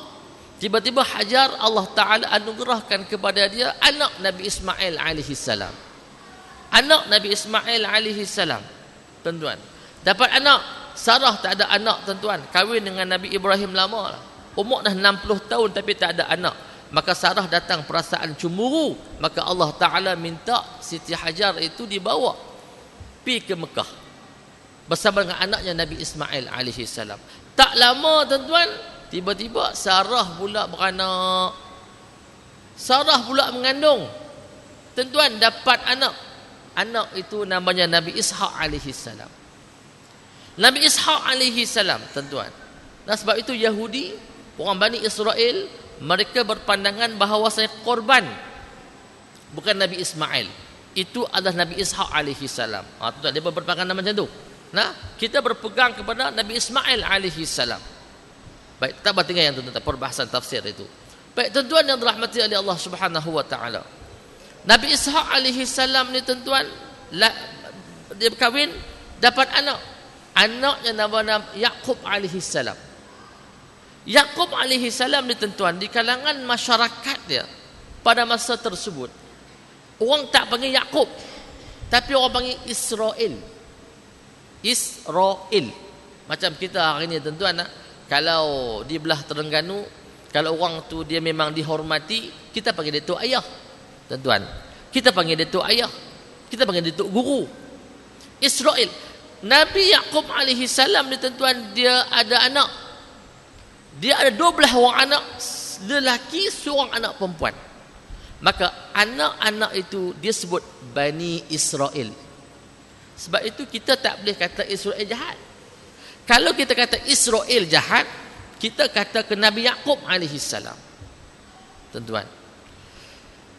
Tiba-tiba Hajar Allah Taala anugerahkan kepada dia anak Nabi Ismail alaihi salam. Anak Nabi Ismail alaihi salam. Tuan-tuan, dapat anak. Sarah tak ada anak tuan-tuan, kahwin dengan Nabi Ibrahim lama lah. Umur dah 60 tahun tapi tak ada anak. Maka Sarah datang perasaan cemburu. Maka Allah Ta'ala minta Siti Hajar itu dibawa pergi ke Mekah bersama dengan anaknya Nabi Ismail alaihi salam. Tak lama tuan-tuan, tiba-tiba Sarah pula beranak. Sarah pula mengandung. Tuan-tuan, dapat anak. Anak itu namanya Nabi Ishaq alaihi salam. Nabi Ishaq alaihi salam tuan-tuan. Nah, sebab itu Yahudi, orang Bani Israel, mereka berpandangan bahawa saya korban bukan Nabi Ismail, itu adalah Nabi Ishaq alaihi salam. Tuan-tuan, dia berpandangan macam tu. Nah, kita berpegang kepada Nabi Ismail alaihi salam. Baik, tak tinggal yang tentang perbahasan tafsir itu. Baik, tuan-tuan yang dirahmati oleh Allah Subhanahu wa taala. Nabi Ishaq alaihi salam ni tuan-tuan, dia berkahwin dapat anak. Anaknya nama Yaqub alaihi salam. Yaqub alaihi salam ni tuan-tuan, di kalangan masyarakat dia pada masa tersebut, orang tak panggil Yaqub, tapi orang panggil Israel. Israel. Macam kita hari ni tuan-tuan, kalau di belah Terengganu, kalau orang tu dia memang dihormati, kita panggil dia tok ayah. Tuan-tuan, kita panggil dia tok ayah. Kita panggil dia tok guru. Israel. Nabi Yaqub alaihi salam ni tuan-tuan, dia ada anak. Dia ada 12 orang anak lelaki, seorang anak perempuan. Maka anak-anak itu dia sebut Bani Israel. Sebab itu kita tak boleh kata Israel jahat. Kalau kita kata Israel jahat, kita kata ke Nabi Yaqub alaihi salam. Tuan-tuan,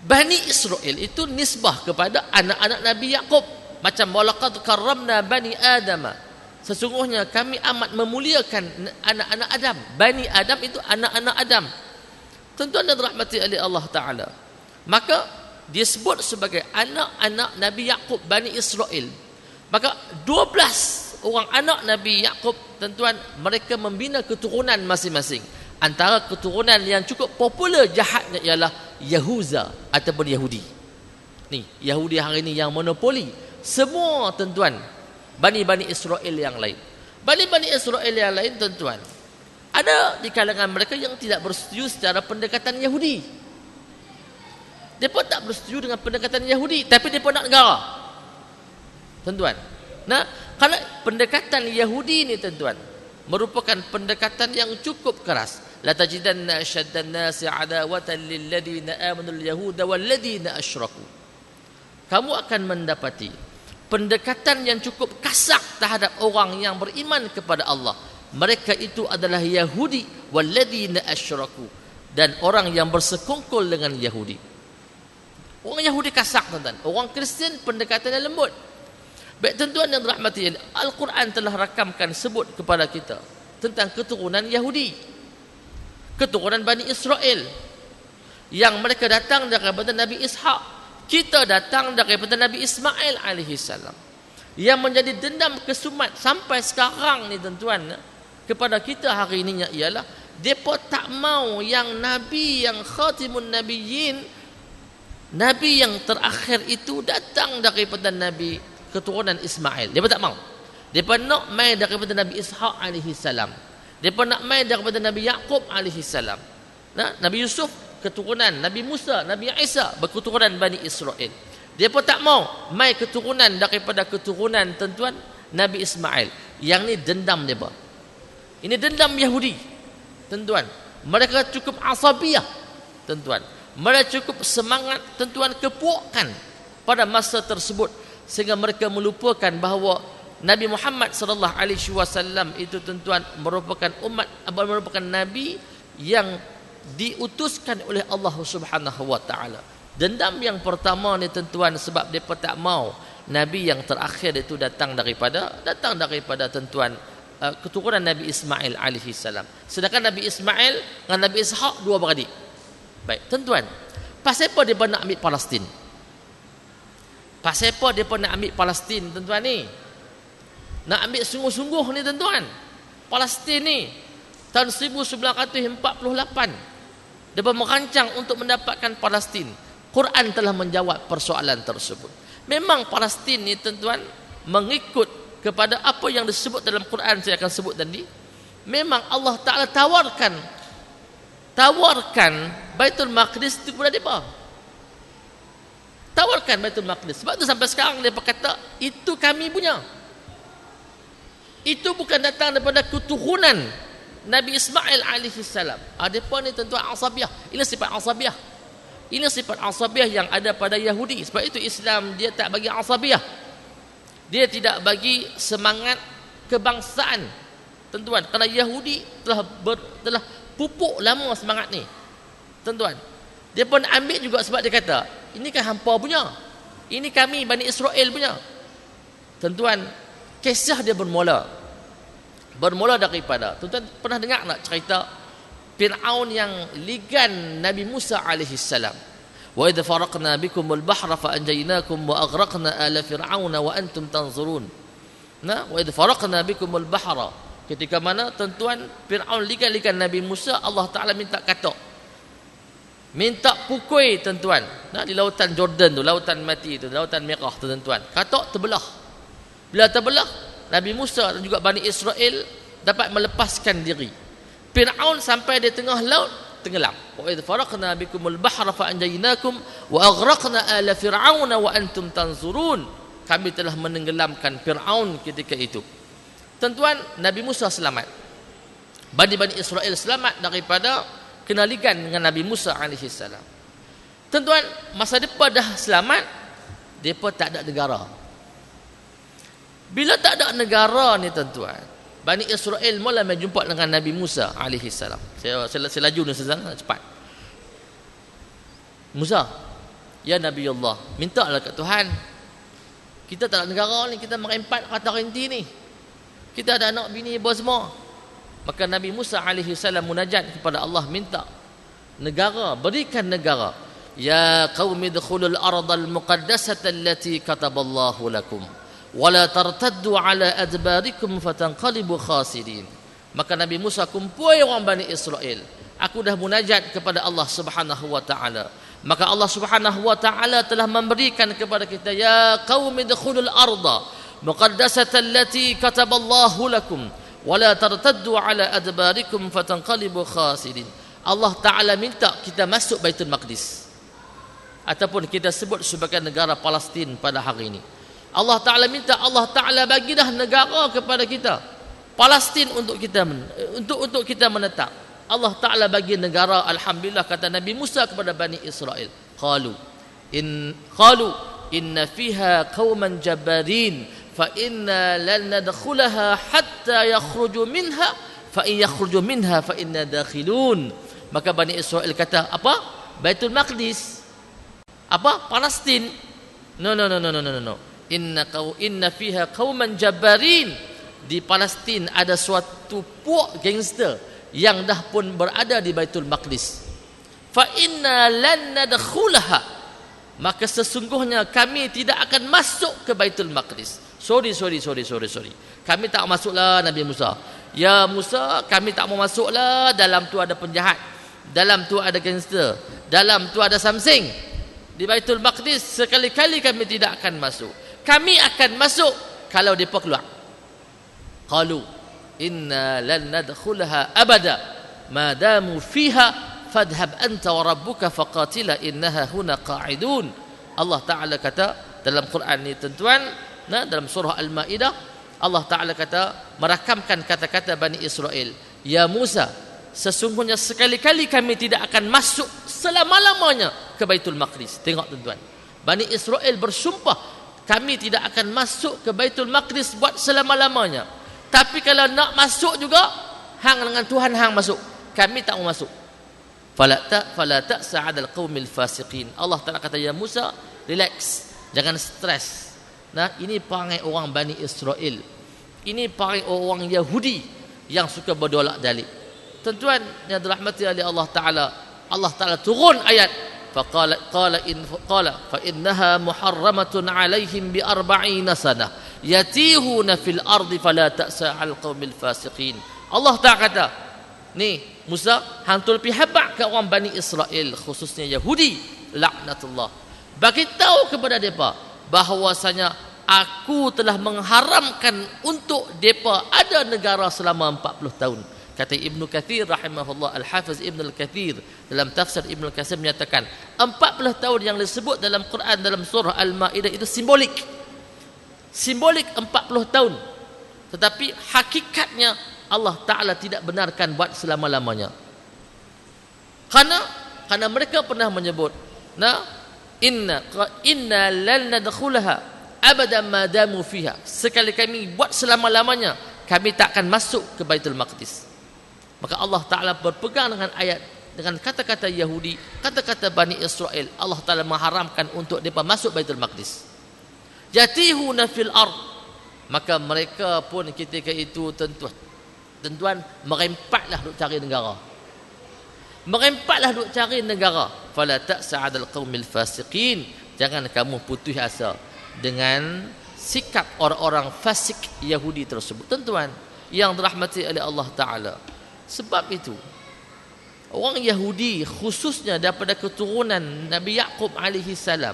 Bani Israel itu nisbah kepada anak-anak Nabi Yaqub. Macam walaqad karramna bani Adam. Sesungguhnya kami amat memuliakan anak-anak Adam. Bani Adam itu anak-anak Adam. Tuan-tuan dan rahmati oleh Allah Ta'ala. Maka disebut sebagai anak-anak Nabi Yaqub, Bani Israel. Maka 12 orang anak Nabi Yaqub, tuan-tuan, mereka membina keturunan masing-masing. Antara keturunan yang cukup popular jahatnya ialah Yahuza ataupun Yahudi. Ni, Yahudi hari ini yang monopoli semua, tuan-tuan, Bani Israel yang lain. Bani Israel yang lain, tuan-tuan, ada di kalangan mereka yang tidak bersetuju secara pendekatan Yahudi. Mereka tak bersetuju dengan pendekatan Yahudi, tapi mereka nak negara. Tuan-tuan, nah, kalau pendekatan Yahudi ni, tuan-tuan, merupakan pendekatan yang cukup keras. La tajidanna ashaddan nasi adawatan lil ladina amanu al yahuda wal ladina asyraku. Kamu akan mendapati pendekatan yang cukup kasar terhadap orang yang beriman kepada Allah. Mereka itu adalah Yahudi walladzina asyraku, dan orang yang bersekongkol dengan Yahudi. Orang Yahudi kasar, tuan-tuan. Orang Kristian pendekatannya lembut. Baik, tuan-tuan yang dirahmati, Al-Quran telah rakamkan sebut kepada kita tentang keturunan Yahudi, keturunan Bani Israel, yang mereka datang daripada Nabi Ishaq. Kita datang daripada Nabi Ismail alaihi salam, yang menjadi dendam kesumat sampai sekarang ni, tuan-tuan, kepada kita hari ini ialah depa tak mau yang Nabi yang khatimun nabiyyin, Nabi yang terakhir itu datang daripada Nabi keturunan Ismail. Depa tak mau. Depa nak mai daripada Nabi Ishaq alaihi salam. Depa nak mai daripada Nabi Yaqub alaihi salam. Nah, Nabi Yusuf keturunan Nabi Musa, Nabi Isa berketurunan Bani Israel. Depa tak mau mai keturunan daripada keturunan, tuan-tuan, Nabi Ismail. Yang ni dendam depa. Ini dendam Yahudi. Tuan-tuan, mereka cukup asabiyah. Tuan-tuan, mereka cukup semangat, tuan-tuan, kepuakan pada masa tersebut, sehingga mereka melupakan bahawa Nabi Muhammad sallallahu alaihi wasallam itu, tuan-tuan, merupakan nabi yang diutuskan oleh Allah Subhanahu wa taala. Dendam yang pertama ni, tuan-tuan, sebab depa tak mau nabi yang terakhir itu datang daripada tuan-tuan, keturunan Nabi Ismail alaihi salam. Sedangkan Nabi Ismail dengan Nabi Ishaq dua beradik. Baik, tuan-tuan, pasal apa depa nak ambil Palestin? Pasal apa depa nak ambil Palestin, tuan-tuan ni? Nak ambil sungguh-sungguh ni, tuan-tuan. Palestin ni tahun 1948 depa merancang untuk mendapatkan Palestin. Quran telah menjawab persoalan tersebut. Memang Palestin ni, tuan-tuan, mengikut kepada apa yang disebut dalam Quran, saya akan sebut tadi. Memang Allah Ta'ala tawarkan Baitul Maqdis itu kepada mereka. Tawarkan Baitul Maqdis. Sebab tu sampai sekarang mereka kata itu kami punya. Itu bukan datang daripada keturunan Nabi Ismail alaihi salam. Mereka ni, tuan-tuan, asabiyah. Ini sifat asabiyah. Ini sifat asabiyah yang ada pada Yahudi. Sebab itu Islam dia tak bagi asabiyah. Dia tidak bagi semangat kebangsaan, tuan-tuan. Kerana Yahudi telah pupuk lama semangat ni, tuan-tuan. Dia pun ambil juga sebab dia kata, ini kan hampa punya, ini kami Bani Israel punya. Tuan-tuan, Kisah dia bermula daripada, tuan-tuan pernah dengar nak cerita Fir'aun yang ligan Nabi Musa alaihi salam? Wa idh faraqna bikumul bahra fa anjaynakum wa aghraqna ala fir'auna wa antum tanzurun. Nah, wa idh faraqna bikumul bahra, ketika mana tuan-tuan Fir'aun ligan Nabi Musa, Allah Taala minta katok, minta pukul tuan-tuan. Nah, di lautan Jordan tu, lautan mati tu, lautan merah tu tuan-tuan, katok terbelah. Bila terbelah, Nabi Musa dan juga Bani Israel dapat melepaskan diri. Fir'aun sampai di tengah laut tenggelam. Wa idh faraqna bikumul bahra fa anjaynakum wa aghraqna ala fir'auna wa antum tanzurun. Kami telah menenggelamkan Fir'aun ketika itu. Tuan-tuan, Nabi Musa selamat. Bani Israel selamat daripada kenalikan dengan Nabi Musa alaihi salam. Tuan-tuan, masa depa dah selamat, depa tak ada negara. Bila tak ada negara ni tuan-tuan, Bani Israel mula berjumpa dengan Nabi Musa alaihi salam. Saya laju ni cepat. Musa, ya Nabi Allah, mintalah kat Tuhan. Kita tak ada negara ni, kita merempat kata renti ni. Kita ada anak bini bos semua. Maka Nabi Musa alaihi salam munajat kepada Allah, minta negara, berikan negara. Ya qaumi dkhulul ardal muqaddasata allati kataballahu lakum wala tartaddu ala adbarikum fatanqalibu khasirin. Maka Nabi Musa kumpul orang Bani Israel, aku dah munajat kepada Allah Subhanahu wa taala. Maka Allah Subhanahu wa taala telah memberikan kepada kita, ya qaumi dkhulul arda muqaddasata allati kataballahu lakum wala tartaddu ala adbarikum fatanqalibu khasirin. Allah Taala minta kita masuk Baitul Maqdis, ataupun kita sebut sebagai negara Palestin pada hari ini. Allah Taala minta, Allah Taala bagi dah negara kepada kita, Palestin untuk kita menetap. Allah Taala bagi negara. Alhamdulillah, kata Nabi Musa kepada Bani Israel, qalu inna fiha qauman jabbarin fa inna lan nadkhulaha hatta yakhruju minha fa in yakhruju minha fa inna dakhilun. Maka Bani Israel kata, apa? Baitul Maqdis? Apa? Palestin? No. Inna fiha qauman jabbarin. Di Palestin ada suatu puak gangster yang dah pun berada di Baitul Maqdis. Fa inna lan nadkhulaha, maka sesungguhnya kami tidak akan masuk ke Baitul Maqdis. Sorry. Kami tak masuklah, Nabi Musa. Ya Musa, kami tak mau masuklah. Dalam tu ada penjahat, dalam tu ada gangster, dalam tu ada something. Di Baitul Maqdis sekali-kali kami tidak akan masuk. Kami akan masuk kalau depa keluar. Qalu inna lan nadkhulaha abada ma damu fiha fadhhab anta wa rabbuka faqatila innaha huna qa'idun. Allah Taala kata dalam Quran ni tuan-tuan, dalam surah Al-Maidah, Allah Taala kata, merakamkan kata-kata Bani Israel, ya Musa, sesungguhnya sekali-kali kami tidak akan masuk selama-lamanya ke Baitul Maqdis. Tengok tuan-tuan, Bani Israel bersumpah, kami tidak akan masuk ke Baitul Maqdis buat selama-lamanya. Tapi kalau nak masuk juga, hang dengan Tuhan hang masuk. Kami tak mau masuk. Fala ta'sa 'alal qaumil fasiqin. Allah Taala kata, ya Musa, relax, jangan stres. Nah, ini perangai orang Bani Israel. Ini perangai orang Yahudi yang suka berdolak-dalik. Tuan-tuan yang dirahmati oleh Allah Taala, Allah Taala turun ayat, faqala fa innaha muharramatun 'alaihim bi 40 sanah yatihuna fil ardi fala ta'sa 'al qaumil fasiqin. Allah Taala kata, ni Musa, hang pi habaq ke orang Bani Israel, khususnya Yahudi, laknatullah, bagi tahu kepada depa bahawasanya aku telah mengharamkan untuk depa ada negara selama 40 tahun. Kata Ibnu Katsir rahimahullah, Al-Hafiz Ibnu Katsir dalam tafsir Ibnu Katsir menyatakan 40 tahun yang disebut dalam Quran dalam surah Al-Maidah itu simbolik 40 tahun, tetapi hakikatnya Allah Taala tidak benarkan buat selama-lamanya. Karena mereka pernah menyebut, inna lan nadkhulaha abadan ma damu fiha, sekali kami buat selama-lamanya kami tak akan masuk ke Baitul Maqdis. Maka Allah Ta'ala berpegang dengan ayat, dengan kata-kata Yahudi, kata-kata Bani Israel. Allah Ta'ala mengharamkan untuk mereka masuk Baitul Maqdis. Yatihuna fil ard, Maka mereka pun ketika itu tuan-tuan merempatlah duk cari negara. Merempatlah duk cari negara. Fala ta'sa'adal qaumil fasiqin. Jangan kamu putus asa dengan sikap orang-orang fasik Yahudi tersebut. Tuan-tuan yang dirahmati oleh Allah Ta'ala. Sebab itu orang Yahudi khususnya daripada keturunan Nabi Yaqub alaihi salam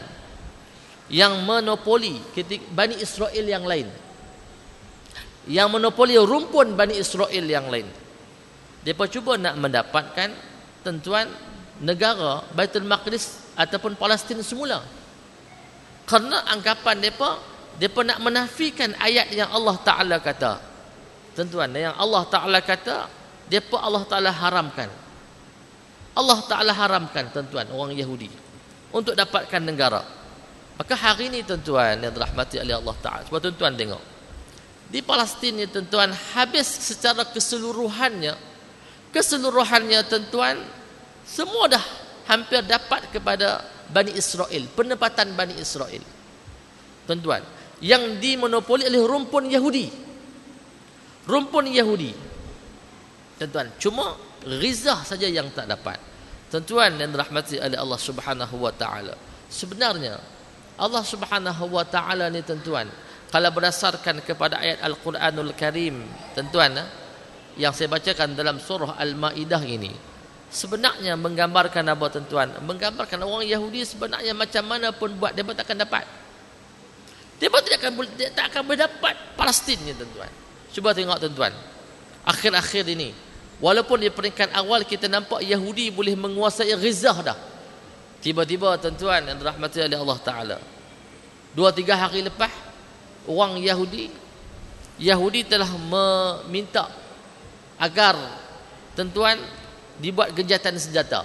yang monopoli Bani Israel yang lain, yang monopoli rumpun Bani Israel yang lain. Mereka cuba nak mendapatkan tuan-tuan negara Baitul Maqdis ataupun Palestin semula. Kerana anggapan mereka nak menafikan ayat yang Allah Ta'ala kata. Tuan-tuan, yang Allah Ta'ala kata, Allah Ta'ala haramkan. Allah Ta'ala haramkan, tuan-tuan, orang Yahudi untuk dapatkan negara. Maka hari ini, tuan-tuan, yang dirahmati oleh Allah Ta'ala, sebab tuan-tuan tengok, di Palestin ni, tuan-tuan, habis secara keseluruhannya, tuan-tuan, semua dah hampir dapat kepada Bani Israel, penempatan Bani Israel. Tuan-tuan, yang dimonopoli oleh rumpun Yahudi. Tuan-tuan, cuma Ghizah saja yang tak dapat. Tuan-tuan yang dirahmati oleh Allah Subhanahu wa taala. Sebenarnya Allah Subhanahu wa taala ni, tuan-tuan, kalau berdasarkan kepada ayat Al-Quranul Karim, tuan-tuan, yang saya bacakan dalam surah Al-Maidah ini, sebenarnya menggambarkan apa, tuan-tuan? Menggambarkan orang Yahudi sebenarnya macam mana pun buat, dia tak akan dapat. Dia tak akan berdapat Palestin ni, tuan-tuan. Cuba tengok, tuan-tuan, akhir-akhir ini, walaupun di peringkat awal kita nampak Yahudi boleh menguasai Ghizah dah, tiba-tiba, tuan-tuan yang dirahmati oleh Allah Ta'ala, 2-3 hari lepas, orang Yahudi telah meminta agar, tuan-tuan, dibuat gencatan senjata.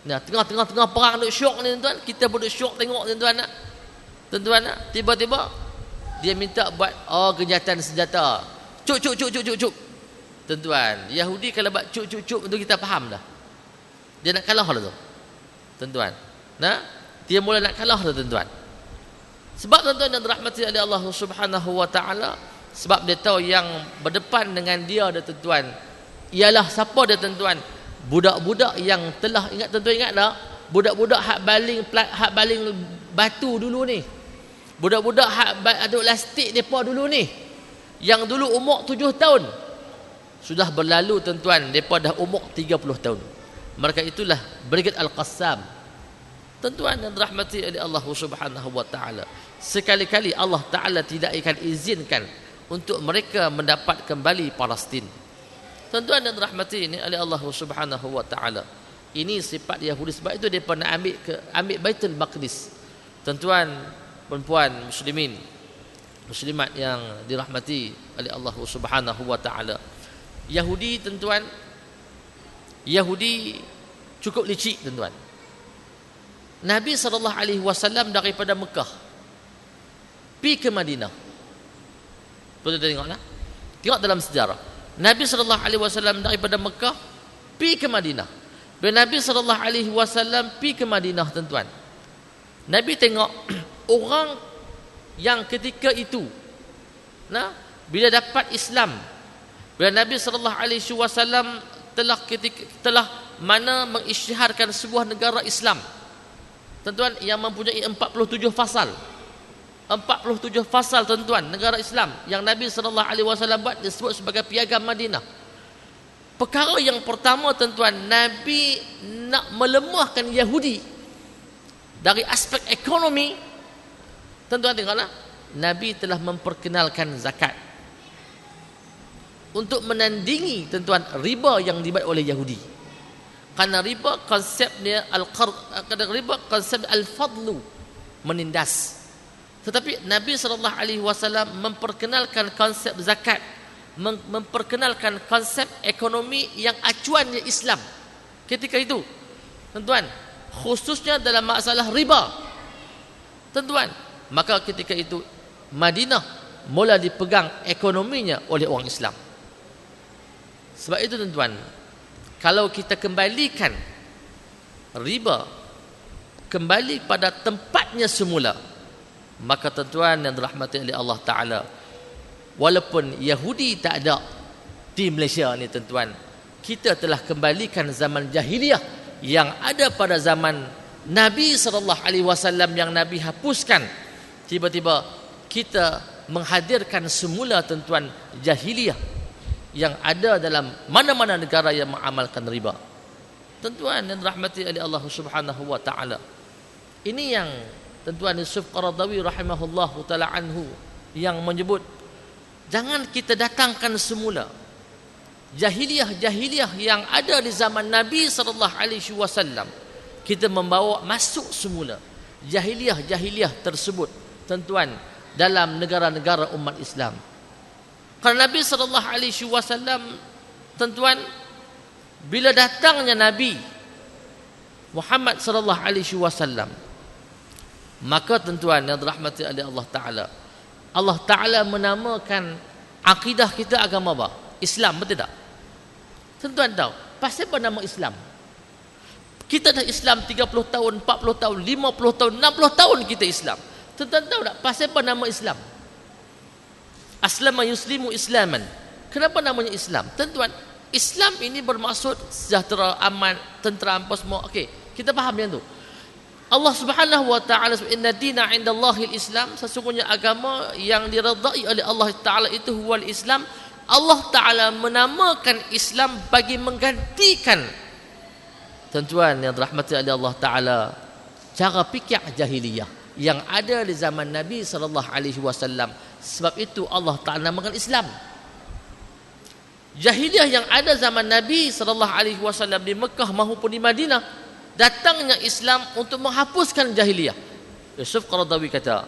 Nah, tengah-tengah perang duk syok ni, tuan-tuan, kita pun duk syok tengok, tuan-tuan, tiba-tiba dia minta buat gencatan senjata. Cuk. Tuan-tuan, Yahudi kalau buat cuk tu kita faham dah. Dia nak kalah dah tu. Tuan-tuan. Nah, dia mula nak kalah dah, tuan-tuan. Sebab, tuan-tuan yang dirahmati oleh Allah Subhanahu wa taala, sebab dia tahu yang berdepan dengan dia dah, tuan-tuan, ialah siapa dah, tuan-tuan? Budak-budak yang telah, ingat, tuan-tuan, ingat tak? Budak-budak hak baling batu dulu ni. Budak-budak hak aduk lastik depa dulu ni, yang dulu umur 7 tahun, sudah berlalu, tuan-tuan, depa dah umur 30 tahun. Mereka itulah Brigade Al-Qassam. Tuan-tuan yang dirahmati oleh Allah Subhanahu wa taala, sekali-kali Allah Ta'ala tidak akan izinkan untuk mereka mendapat kembali Palestin. Tuan-tuan yang dirahmati ini oleh Allah Subhanahu wa taala, ini sifat Yahudi. Sebab itu depa nak ambil Baitul Maqdis. Tuan-tuan, puan-puan muslimat yang dirahmati oleh Allah Subhanahu wa taala, Yahudi, tuan-tuan, Yahudi cukup licik, tuan-tuan. Nabi SAW daripada Mekah pergi ke Madinah. Perlu tengoklah, tengok dalam sejarah. Nabi SAW daripada Mekah pergi ke Madinah. Bila Nabi SAW pergi ke Madinah, tuan-tuan, Nabi tengok orang yang ketika itu, nah, bila dapat Islam, bila Nabi SAW telah mana mengisytiharkan sebuah negara Islam, tuan-tuan, yang mempunyai 47 fasal. 47 fasal, tuan-tuan, negara Islam yang Nabi SAW buat, disebut sebagai Piagam Madinah. Perkara yang pertama, tuan-tuan, Nabi nak melemahkan Yahudi dari aspek ekonomi. Tuan-tuan tengoklah, Nabi telah memperkenalkan zakat untuk menandingi, tuan-tuan, riba yang dibuat oleh Yahudi. Karena riba konsepnya riba konsep al-fadlu, menindas. Tetapi Nabi SAW memperkenalkan konsep zakat, memperkenalkan konsep ekonomi yang acuannya Islam ketika itu, tuan-tuan, khususnya dalam masalah riba, tuan-tuan. Maka ketika itu Madinah mula dipegang ekonominya oleh orang Islam. Sebab itu, tuan-tuan, kalau kita kembalikan riba kembali pada tempatnya semula, maka, tuan-tuan yang dirahmati oleh Allah Ta'ala, walaupun Yahudi tak ada di Malaysia ni tuan-tuan, kita telah kembalikan zaman jahiliah yang ada pada zaman Nabi SAW yang Nabi hapuskan. Tiba-tiba kita menghadirkan semula tuan-tuan jahiliah yang ada dalam mana-mana negara yang mengamalkan riba. Tuan-tuan yang dirahmati oleh Allah Subhanahu wa taala. Ini yang tuan-tuan Yusuf Qaradawi rahimahullahu taala anhu yang menyebut, jangan kita datangkan semula jahiliah yang ada di zaman Nabi sallallahu alaihi wasallam. Kita membawa masuk semula jahiliah tersebut tuan-tuan dalam negara-negara umat Islam. Kerana Nabi sallallahu alaihi wasallam tuan-tuan, bila datangnya Nabi Muhammad sallallahu alaihi wasallam, maka tuan-tuan yang dirahmati oleh Allah Taala menamakan akidah kita agama apa? Islam, betul tak? Tuan-tuan tahu pasal apa nama Islam? Kita dah Islam 30 tahun, 40 tahun, 50 tahun, 60 tahun kita Islam. Tuan-tuan tahu tak pasal apa nama Islam? Aslama yuslimu islaman. Kenapa namanya Islam? Tuan-tuan, Islam ini bermaksud sejahtera, aman, tentera, apa semua. Okey, kita faham yang tu. Allah Subhanahu wa taala, inna dina 'indallahil Islam, sesungguhnya agama yang diredai oleh Allah Taala itu huwal Islam. Allah Taala menamakan Islam bagi menggantikan tuan-tuan yang dirahmati oleh Allah Taala cara fikir jahiliyah yang ada di zaman Nabi sallallahu alaihi wasallam. Sebab itu Allah Taala namakan Islam. Jahiliyah yang ada zaman Nabi sallallahu alaihi wasallam di Mekah maupun di Madinah, datangnya Islam untuk menghapuskan jahiliyah. Yusuf Qaradawi kata,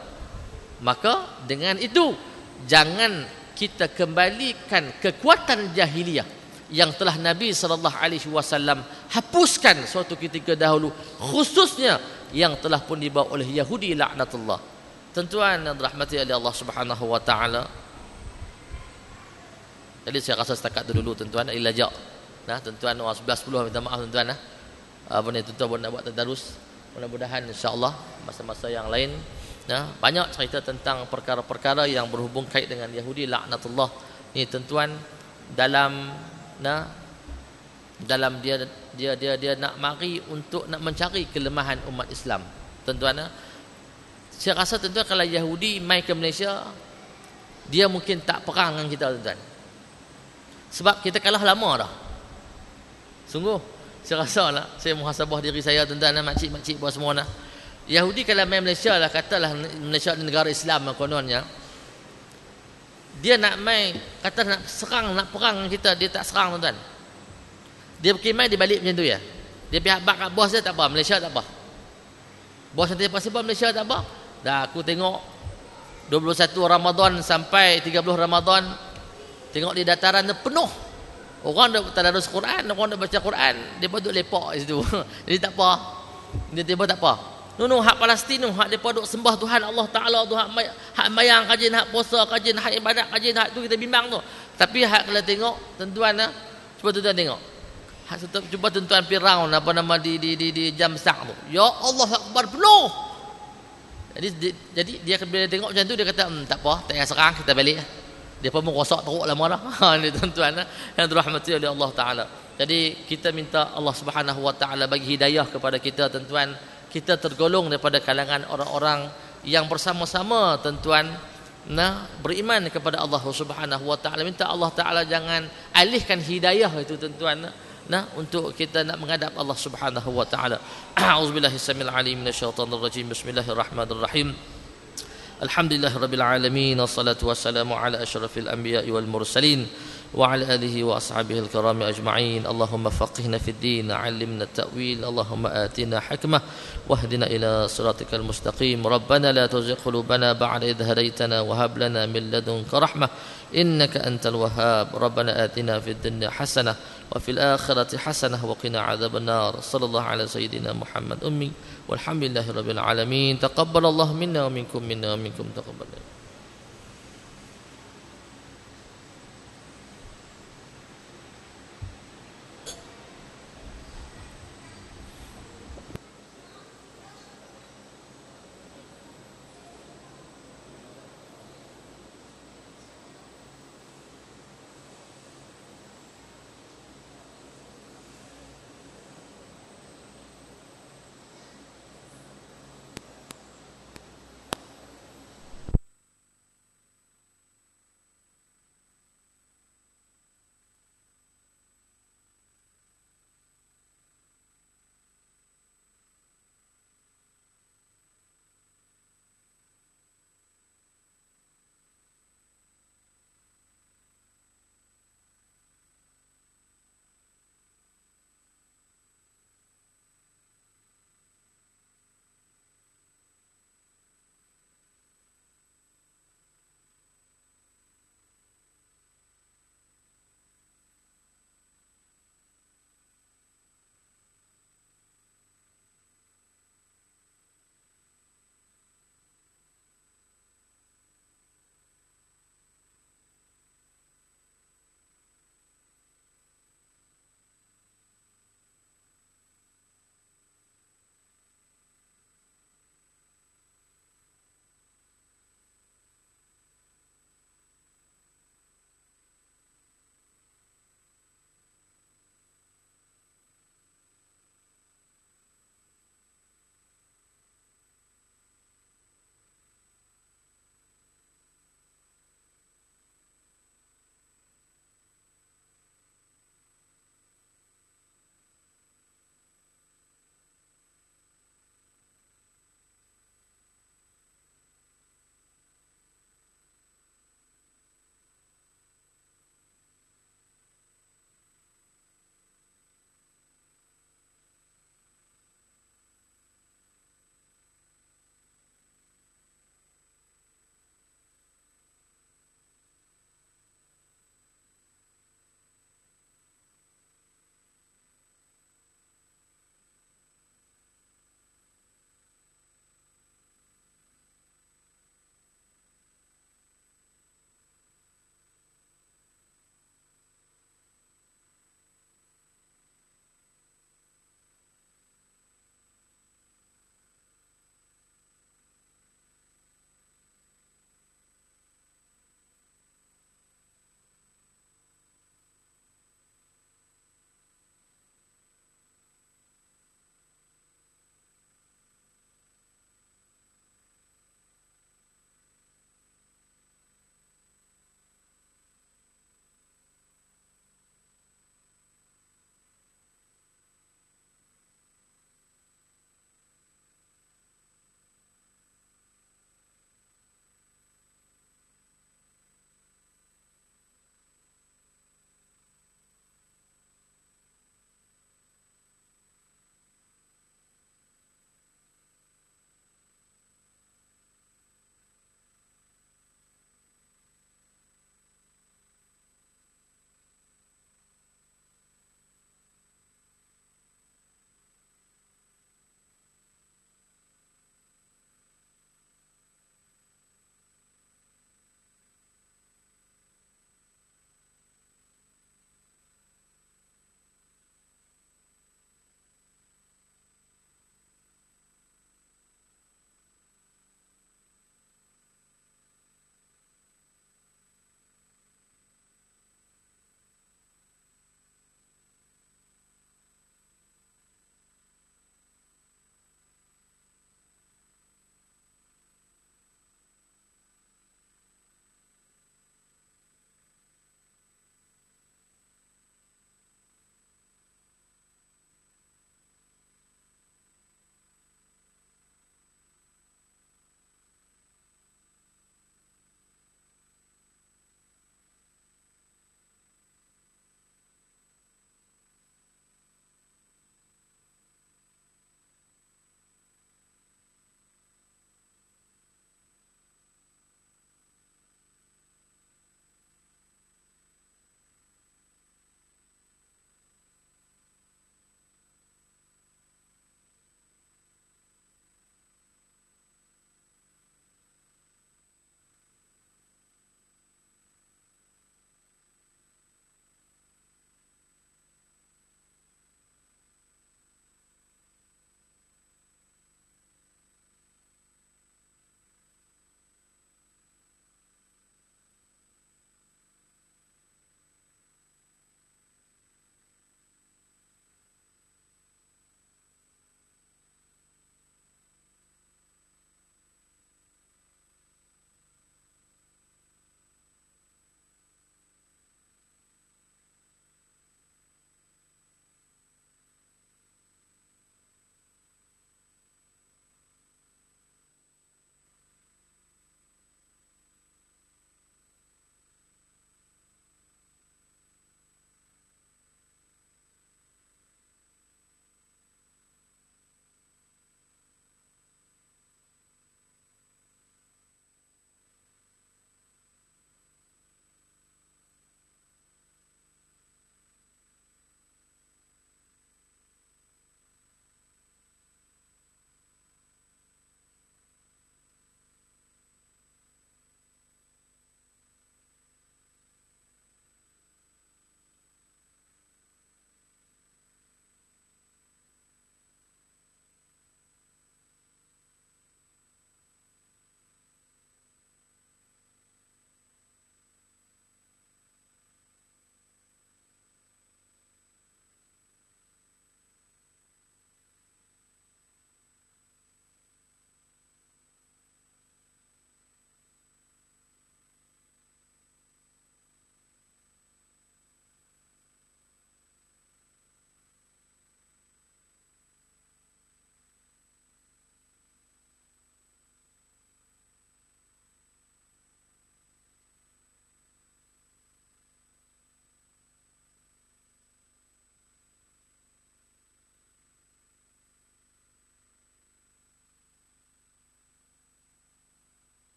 maka dengan itu jangan kita kembalikan kekuatan jahiliyah yang telah Nabi sallallahu alaihi wasallam hapuskan suatu ketika dahulu, khususnya yang telah pun dibawa oleh Yahudi laknatullah. Tuan-tuan yang dirahmati oleh Allah Subhanahu wa taala. Jadi saya rasa setakat itu dulu tuan-tuan, ilajak. Nah, tuan-tuan 11:10 minta maaf tuan-tuan. Apa ni tuan-tuan nak buat tadarus. Mudah-mudahan insya-Allah masa-masa yang lain banyak cerita tentang perkara-perkara yang berhubung kait dengan Yahudi laknatullah. Ni tuan-tuan dalam dia nak mari untuk nak mencari kelemahan umat Islam. Tuan-tuan, saya rasa tuan-tuan kalau Yahudi mai ke Malaysia, dia mungkin tak perang dengan kita tuan-tuan. Sebab kita kalah lama dah. Sungguh saya rasa lah, saya muhasabah diri saya tuan-tuan, makcik-makcik buat semua nah. Yahudi kalau main Malaysia lah, katalah Malaysia negara Islam kononnya, dia nak main, kata nak serang, nak perang dengan kita, dia tak serang tuan-tuan. Dia pergi main, dia balik macam tu ya. Dia pihak bak kat bos dia tak apa, Malaysia tak apa. Bos nanti pasal Malaysia tak apa. Dah aku tengok 21 Ramadan sampai 30 Ramadan, tengok di dataran dia penuh. Orang dah tadarus Quran, orang dah baca Quran, dia duduk lepak di situ. Jadi tak apa. Dia tiba tak apa. Hak Palestin, hak depa duk sembah Tuhan Allah Taala tu, hak mayang kajin, hak puasa kajin, hak ibadat kajin, hak tu kita bimbang tu. Tapi hak kalau tengok tuan-tuan, cuba tuan-tuan tengok. Hak cuba tuan-tuan pi round apa nama di Jamsak tu. Ya Allah Akbar penuh. Jadi dia bila tengok macam tu dia kata tak apa, tak payah serang, kita balik. Dia pun rosak teruk lama dah. Ni tuan-tuan yang dirahmati oleh Allah Taala. Jadi kita minta Allah Subhanahu wa taala bagi hidayah kepada kita tuan-tuan. Kita tergolong daripada kalangan orang-orang yang bersama-sama tuan-tuan beriman kepada Allah Subhanahu wa taala. Minta Allah Taala jangan alihkan hidayah itu tuan-tuan untuk kita nak menghadap Allah Subhanahu wa taala. Auzubillahi samil alim minasyaitonir rajim. Bismillahirrahmanirrahim. Alhamdulillahirabbil alamin wassalatu wassalamu ala asyrafil anbiya'i wal mursalin وعلى آله وأصحابه الكرام أجمعين. اللهم فقهنا في الدين، علمنا التأويل، اللهم آتنا حكمة واهدنا إلى صراطك المستقيم. ربنا لا تزغ قلوبنا بعد إذ هديتنا وهب لنا من لدنك رحمة إنك أنت الوهاب. ربنا آتنا في الدنيا حسنة وفي الآخرة حسنة وقنا عذاب النار. صلى الله على سيدنا محمد أمي والحمد لله رب العالمين. تقبل الله منا ومنكم تقبل.